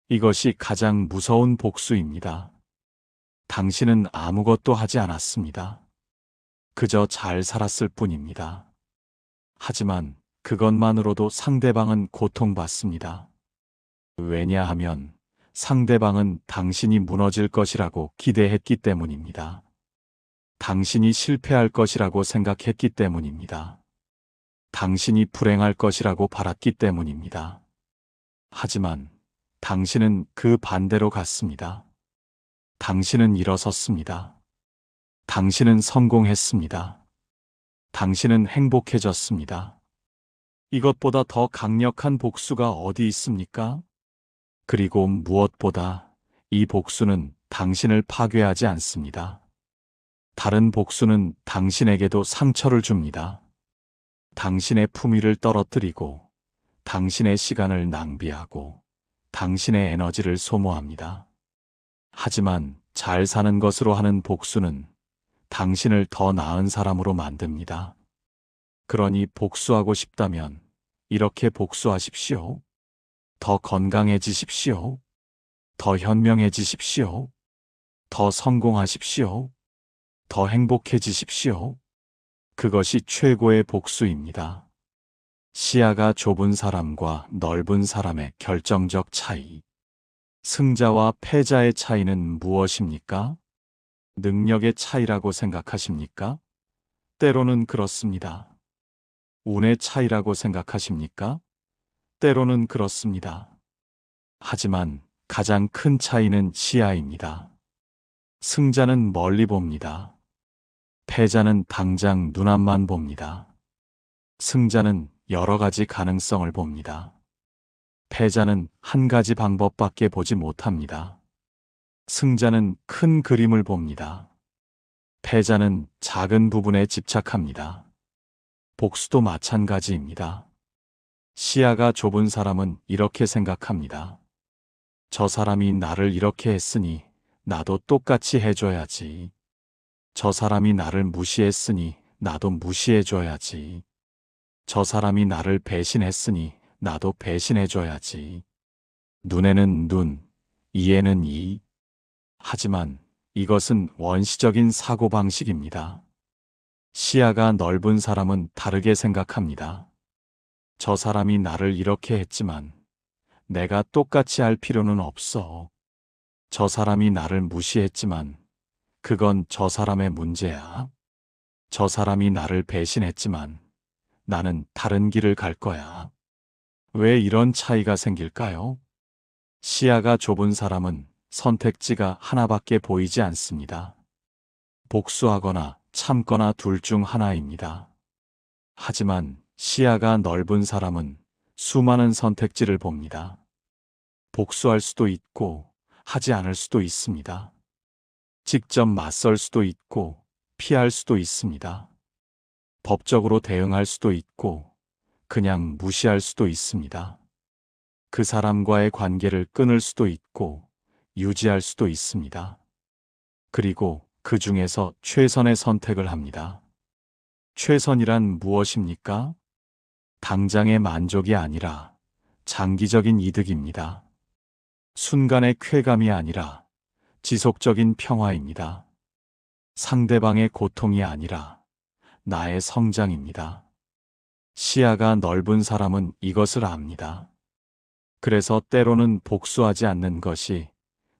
이것이 가장 무서운 복수입니다. 당신은 아무것도 하지 않았습니다. 그저 잘 살았을 뿐입니다. 하지만 그것만으로도 상대방은 고통받습니다. 왜냐하면 상대방은 당신이 무너질 것이라고 기대했기 때문입니다. 당신이 실패할 것이라고 생각했기 때문입니다. 당신이 불행할 것이라고 바랐기 때문입니다. 하지만 당신은 그 반대로 갔습니다. 당신은 일어섰습니다. 당신은 성공했습니다. 당신은 행복해졌습니다. 이것보다 더 강력한 복수가 어디 있습니까? 그리고 무엇보다 이 복수는 당신을 파괴하지 않습니다. 다른 복수는 당신에게도 상처를 줍니다. 당신의 품위를 떨어뜨리고 당신의 시간을 낭비하고 당신의 에너지를 소모합니다. 하지만 잘 사는 것으로 하는 복수는 당신을 더 나은 사람으로 만듭니다. 그러니 복수하고 싶다면 이렇게 복수하십시오. 더 건강해지십시오. 더 현명해지십시오. 더 성공하십시오. 더 행복해지십시오. 그것이 최고의 복수입니다. 시야가 좁은 사람과 넓은 사람의 결정적 차이. 승자와 패자의 차이는 무엇입니까? 능력의 차이라고 생각하십니까? 때로는 그렇습니다. 운의 차이라고 생각하십니까? 때로는 그렇습니다. 하지만 가장 큰 차이는 시야입니다. 승자는 멀리 봅니다. 패자는 당장 눈앞만 봅니다. 승자는 여러 가지 가능성을 봅니다. 패자는 한 가지 방법밖에 보지 못합니다. 승자는 큰 그림을 봅니다. 패자는 작은 부분에 집착합니다. 복수도 마찬가지입니다. 시야가 좁은 사람은 이렇게 생각합니다. 저 사람이 나를 이렇게 했으니 나도 똑같이 해줘야지. 저 사람이 나를 무시했으니 나도 무시해줘야지. 저 사람이 나를 배신했으니 나도 배신해줘야지. 눈에는 눈, 이에는 이. 하지만 이것은 원시적인 사고방식입니다. 시야가 넓은 사람은 다르게 생각합니다. 저 사람이 나를 이렇게 했지만 내가 똑같이 할 필요는 없어. 저 사람이 나를 무시했지만 그건 저 사람의 문제야. 저 사람이 나를 배신했지만 나는 다른 길을 갈 거야. 왜 이런 차이가 생길까요? 시야가 좁은 사람은 선택지가 하나밖에 보이지 않습니다. 복수하거나 참거나 둘 중 하나입니다. 하지만 시야가 넓은 사람은 수많은 선택지를 봅니다. 복수할 수도 있고 하지 않을 수도 있습니다. 직접 맞설 수도 있고 피할 수도 있습니다. 법적으로 대응할 수도 있고 그냥 무시할 수도 있습니다. 그 사람과의 관계를 끊을 수도 있고 유지할 수도 있습니다. 그리고 그 중에서 최선의 선택을 합니다. 최선이란 무엇입니까? 당장의 만족이 아니라 장기적인 이득입니다. 순간의 쾌감이 아니라 지속적인 평화입니다. 상대방의 고통이 아니라 나의 성장입니다. 시야가 넓은 사람은 이것을 압니다. 그래서 때로는 복수하지 않는 것이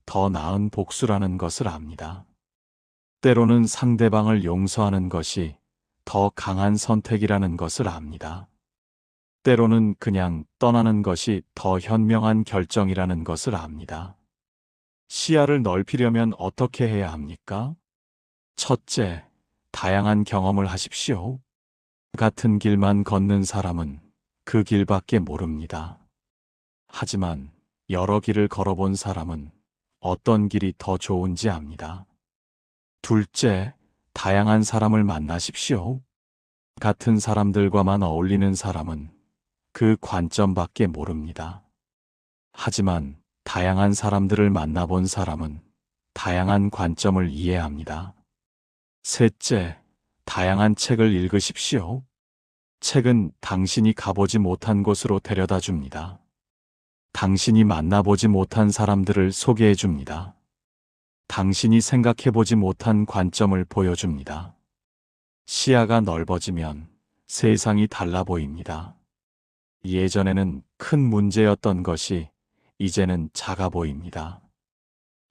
더 나은 복수라는 것을 압니다. 때로는 상대방을 용서하는 것이 더 강한 선택이라는 것을 압니다. 때로는 그냥 떠나는 것이 더 현명한 결정이라는 것을 압니다. 시야를 넓히려면 어떻게 해야 합니까? 첫째, 다양한 경험을 하십시오. 같은 길만 걷는 사람은 그 길밖에 모릅니다. 하지만 여러 길을 걸어본 사람은 어떤 길이 더 좋은지 압니다. 둘째, 다양한 사람을 만나십시오. 같은 사람들과만 어울리는 사람은 그 관점밖에 모릅니다. 하지만 다양한 사람들을 만나본 사람은 다양한 관점을 이해합니다. 셋째, 다양한 책을 읽으십시오. 책은 당신이 가보지 못한 곳으로 데려다 줍니다. 당신이 만나보지 못한 사람들을 소개해 줍니다. 당신이 생각해보지 못한 관점을 보여줍니다. 시야가 넓어지면 세상이 달라 보입니다. 예전에는 큰 문제였던 것이 이제는 작아 보입니다.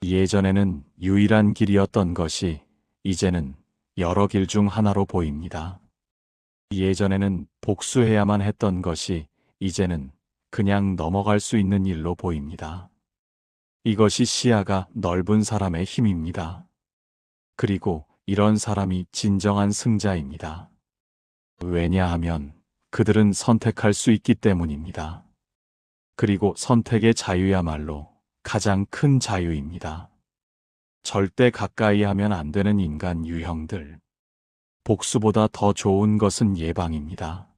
예전에는 유일한 길이었던 것이 이제는 여러 길 중 하나로 보입니다. 예전에는 복수해야만 했던 것이 이제는 그냥 넘어갈 수 있는 일로 보입니다. 이것이 시야가 넓은 사람의 힘입니다. 그리고 이런 사람이 진정한 승자입니다. 왜냐하면 그들은 선택할 수 있기 때문입니다. 그리고 선택의 자유야말로 가장 큰 자유입니다. 절대 가까이 하면 안 되는 인간 유형들. 복수보다 더 좋은 것은 예방입니다.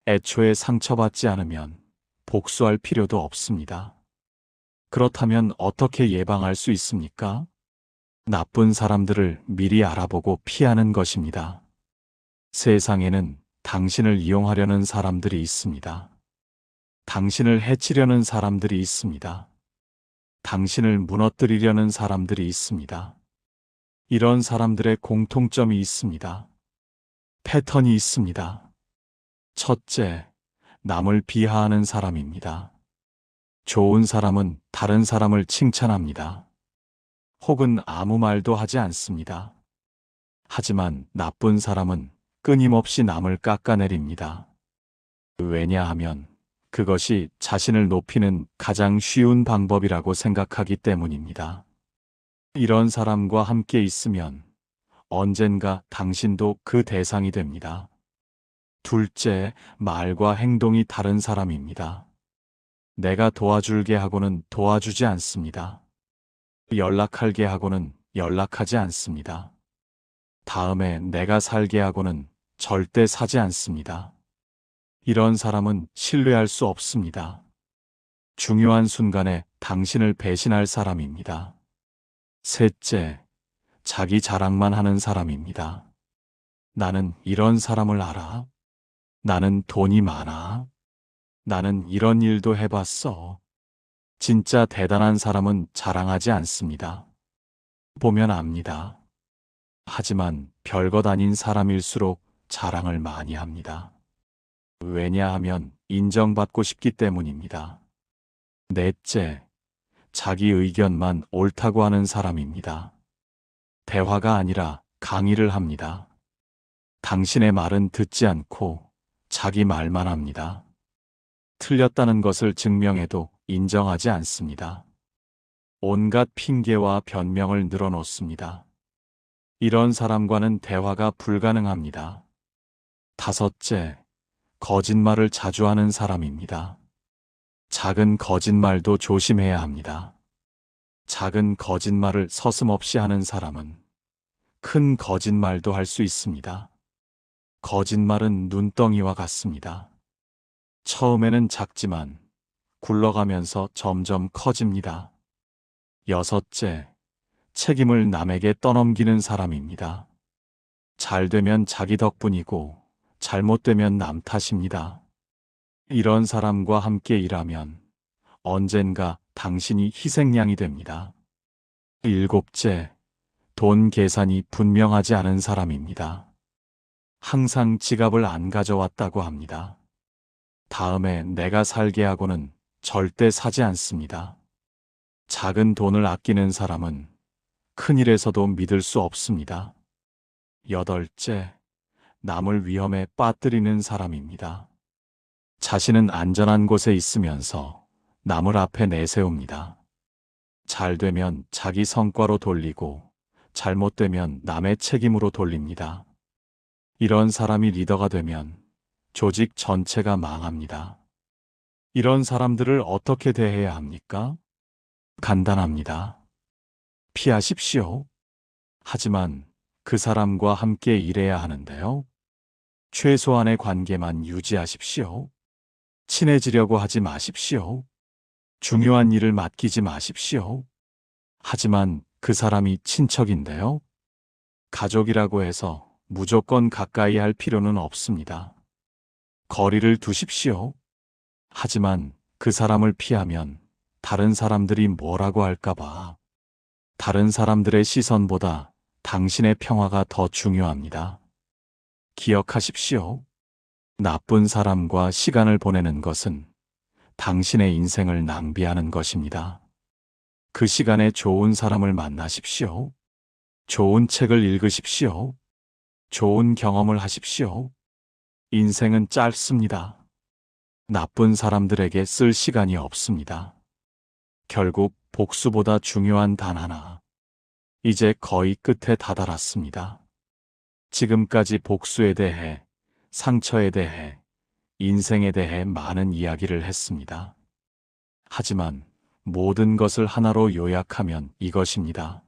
애초에 상처받지 않으면 복수할 필요도 없습니다. 그렇다면 어떻게 예방할 수 있습니까? 나쁜 사람들을 미리 알아보고 피하는 것입니다. 세상에는 당신을 이용하려는 사람들이 있습니다. 당신을 해치려는 사람들이 있습니다. 당신을 무너뜨리려는 사람들이 있습니다. 이런 사람들의 공통점이 있습니다. 패턴이 있습니다. 첫째, 남을 비하하는 사람입니다. 좋은 사람은 다른 사람을 칭찬합니다. 혹은 아무 말도 하지 않습니다. 하지만 나쁜 사람은 끊임없이 남을 깎아내립니다. 왜냐하면 그것이 자신을 높이는 가장 쉬운 방법이라고 생각하기 때문입니다. 이런 사람과 함께 있으면 언젠가 당신도 그 대상이 됩니다. 둘째, 말과 행동이 다른 사람입니다. 내가 도와줄게 하고는 도와주지 않습니다. 연락할게 하고는 연락하지 않습니다. 다음에 내가 살게 하고는 절대 사지 않습니다. 이런 사람은 신뢰할 수 없습니다. 중요한 순간에 당신을 배신할 사람입니다. 셋째, 자기 자랑만 하는 사람입니다. 나는 이런 사람을 알아. 나는 돈이 많아. 나는 이런 일도 해봤어. 진짜 대단한 사람은 자랑하지 않습니다. 보면 압니다. 하지만 별것 아닌 사람일수록 자랑을 많이 합니다. 왜냐하면 인정받고 싶기 때문입니다. 넷째, 자기 의견만 옳다고 하는 사람입니다. 대화가 아니라 강의를 합니다. 당신의 말은 듣지 않고 자기 말만 합니다. 틀렸다는 것을 증명해도 인정하지 않습니다. 온갖 핑계와 변명을 늘어놓습니다. 이런 사람과는 대화가 불가능합니다. 다섯째, 거짓말을 자주 하는 사람입니다. 작은 거짓말도 조심해야 합니다. 작은 거짓말을 서슴없이 하는 사람은 큰 거짓말도 할 수 있습니다. 거짓말은 눈덩이와 같습니다. 처음에는 작지만 굴러가면서 점점 커집니다. 여섯째, 책임을 남에게 떠넘기는 사람입니다. 잘 되면 자기 덕분이고 잘못되면 남 탓입니다. 이런 사람과 함께 일하면 언젠가 당신이 희생양이 됩니다. 일곱째, 돈 계산이 분명하지 않은 사람입니다. 항상 지갑을 안 가져왔다고 합니다. 다음에 내가 살게 하고는 절대 사지 않습니다. 작은 돈을 아끼는 사람은 큰일에서도 믿을 수 없습니다. 여덟째, 남을 위험에 빠뜨리는 사람입니다. 자신은 안전한 곳에 있으면서 남을 앞에 내세웁니다. 잘 되면 자기 성과로 돌리고 잘못되면 남의 책임으로 돌립니다. 이런 사람이 리더가 되면 조직 전체가 망합니다. 이런 사람들을 어떻게 대해야 합니까? 간단합니다. 피하십시오. 하지만 그 사람과 함께 일해야 하는데요. 최소한의 관계만 유지하십시오. 친해지려고 하지 마십시오. 중요한 일을 맡기지 마십시오. 하지만 그 사람이 친척인데요. 가족이라고 해서 무조건 가까이 할 필요는 없습니다. 거리를 두십시오. 하지만 그 사람을 피하면 다른 사람들이 뭐라고 할까봐 다른 사람들의 시선보다 당신의 평화가 더 중요합니다. 기억하십시오. 나쁜 사람과 시간을 보내는 것은 당신의 인생을 낭비하는 것입니다. 그 시간에 좋은 사람을 만나십시오. 좋은 책을 읽으십시오. 좋은 경험을 하십시오. 인생은 짧습니다. 나쁜 사람들에게 쓸 시간이 없습니다. 결국 복수보다 중요한 단 하나. 이제 거의 끝에 다다랐습니다. 지금까지 복수에 대해, 상처에 대해, 인생에 대해 많은 이야기를 했습니다. 하지만 모든 것을 하나로 요약하면 이것입니다.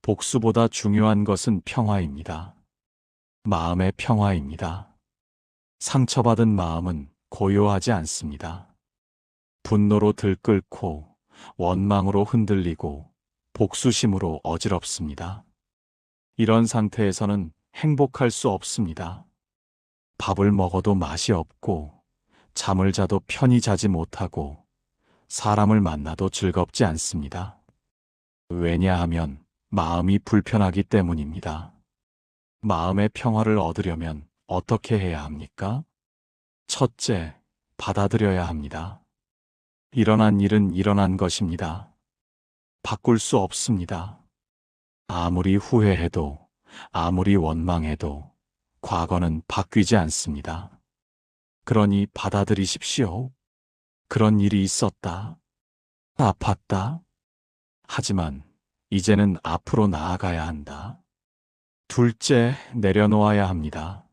복수보다 중요한 것은 평화입니다. 마음의 평화입니다. 상처받은 마음은 고요하지 않습니다. 분노로 들끓고 원망으로 흔들리고 복수심으로 어지럽습니다. 이런 상태에서는 행복할 수 없습니다. 밥을 먹어도 맛이 없고 잠을 자도 편히 자지 못하고 사람을 만나도 즐겁지 않습니다. 왜냐하면 마음이 불편하기 때문입니다. 마음의 평화를 얻으려면 어떻게 해야 합니까? 첫째, 받아들여야 합니다. 일어난 일은 일어난 것입니다. 바꿀 수 없습니다. 아무리 후회해도, 아무리 원망해도 과거는 바뀌지 않습니다. 그러니 받아들이십시오. 그런 일이 있었다. 아팠다. 하지만 이제는 앞으로 나아가야 한다. 둘째, 내려놓아야 합니다.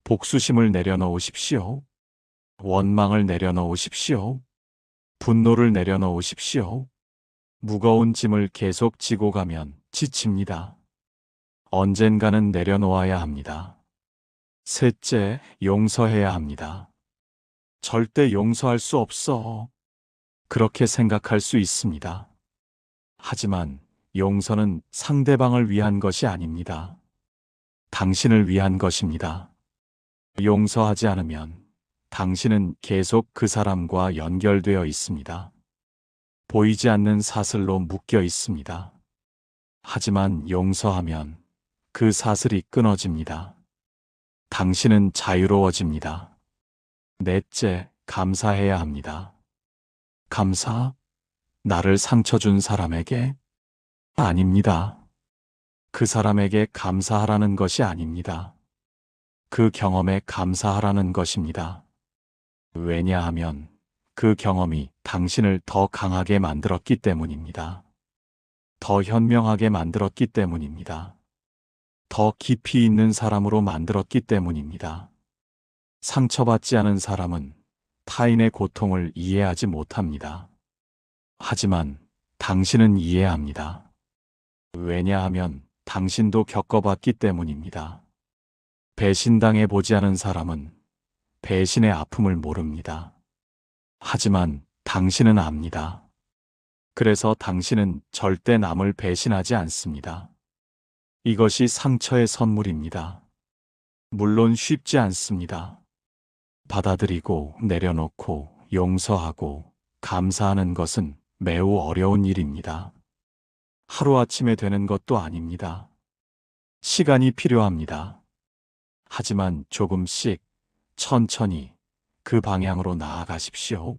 복수심을 내려놓으십시오. 원망을 내려놓으십시오. 분노를 내려놓으십시오. 무거운 짐을 계속 지고 가면 지칩니다. 언젠가는 내려놓아야 합니다. 셋째, 용서해야 합니다. 절대 용서할 수 없어. 그렇게 생각할 수 있습니다. 하지만 용서는 상대방을 위한 것이 아닙니다. 당신을 위한 것입니다. 용서하지 않으면 당신은 계속 그 사람과 연결되어 있습니다. 보이지 않는 사슬로 묶여 있습니다. 하지만 용서하면 그 사슬이 끊어집니다. 당신은 자유로워집니다. 넷째, 감사해야 합니다. 감사? 나를 상처 준 사람에게? 아닙니다. 그 사람에게 감사하라는 것이 아닙니다. 그 경험에 감사하라는 것입니다. 왜냐하면 그 경험이 당신을 더 강하게 만들었기 때문입니다. 더 현명하게 만들었기 때문입니다. 더 깊이 있는 사람으로 만들었기 때문입니다. 상처받지 않은 사람은 타인의 고통을 이해하지 못합니다. 하지만 당신은 이해합니다. 왜냐하면 당신도 겪어봤기 때문입니다. 배신당해 보지 않은 사람은 배신의 아픔을 모릅니다. 하지만 당신은 압니다. 그래서 당신은 절대 남을 배신하지 않습니다. 이것이 상처의 선물입니다. 물론 쉽지 않습니다. 받아들이고 내려놓고 용서하고 감사하는 것은 매우 어려운 일입니다. 하루아침에 되는 것도 아닙니다. 시간이 필요합니다. 하지만 조금씩 천천히 그 방향으로 나아가십시오.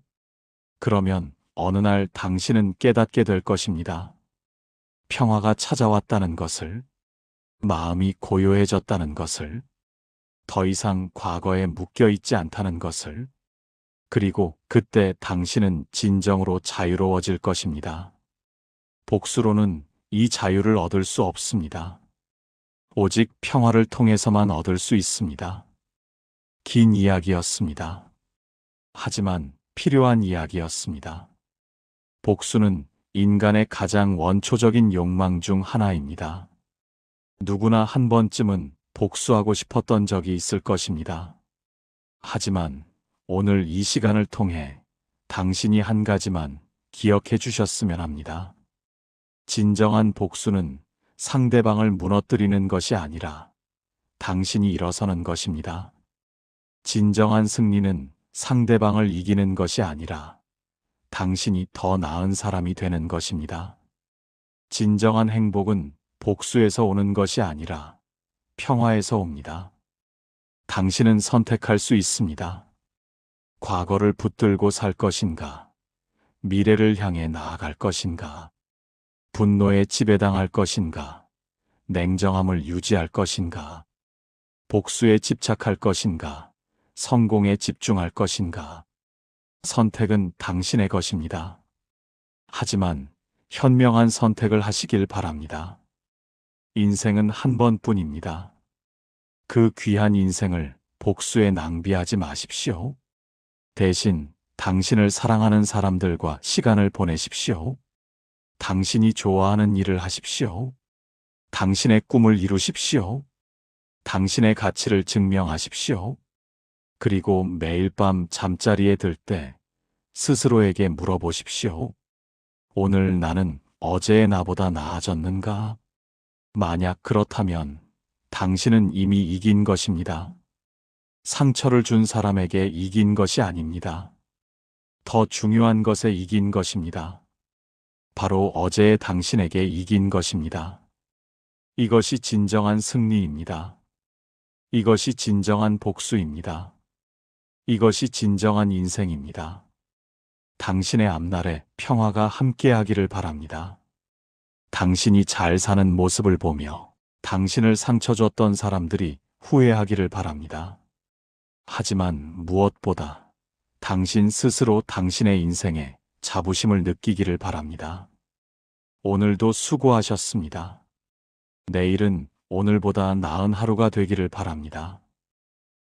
그러면 어느 날 당신은 깨닫게 될 것입니다. 평화가 찾아왔다는 것을, 마음이 고요해졌다는 것을, 더 이상 과거에 묶여 있지 않다는 것을, 그리고 그때 당신은 진정으로 자유로워질 것입니다. 복수로는 이 자유를 얻을 수 없습니다. 오직 평화를 통해서만 얻을 수 있습니다. 긴 이야기였습니다. 하지만 필요한 이야기였습니다. 복수는 인간의 가장 원초적인 욕망 중 하나입니다. 누구나 한 번쯤은 복수하고 싶었던 적이 있을 것입니다. 하지만 오늘 이 시간을 통해 당신이 한 가지만 기억해 주셨으면 합니다. 진정한 복수는 상대방을 무너뜨리는 것이 아니라 당신이 일어서는 것입니다. 진정한 승리는 상대방을 이기는 것이 아니라 당신이 더 나은 사람이 되는 것입니다. 진정한 행복은 복수에서 오는 것이 아니라 평화에서 옵니다. 당신은 선택할 수 있습니다. 과거를 붙들고 살 것인가? 미래를 향해 나아갈 것인가? 분노에 지배당할 것인가? 냉정함을 유지할 것인가? 복수에 집착할 것인가? 성공에 집중할 것인가? 선택은 당신의 것입니다. 하지만 현명한 선택을 하시길 바랍니다. 인생은 한 번뿐입니다. 그 귀한 인생을 복수에 낭비하지 마십시오. 대신 당신을 사랑하는 사람들과 시간을 보내십시오. 당신이 좋아하는 일을 하십시오. 당신의 꿈을 이루십시오. 당신의 가치를 증명하십시오. 그리고 매일 밤 잠자리에 들 때 스스로에게 물어보십시오. 오늘 나는 어제의 나보다 나아졌는가? 만약 그렇다면 당신은 이미 이긴 것입니다. 상처를 준 사람에게 이긴 것이 아닙니다. 더 중요한 것에 이긴 것입니다. 바로 어제의 당신에게 이긴 것입니다. 이것이 진정한 승리입니다. 이것이 진정한 복수입니다. 이것이 진정한 인생입니다. 당신의 앞날에 평화가 함께하기를 바랍니다. 당신이 잘 사는 모습을 보며 당신을 상처 줬던 사람들이 후회하기를 바랍니다. 하지만 무엇보다 당신 스스로 당신의 인생에 자부심을 느끼기를 바랍니다. 오늘도 수고하셨습니다. 내일은 오늘보다 나은 하루가 되기를 바랍니다.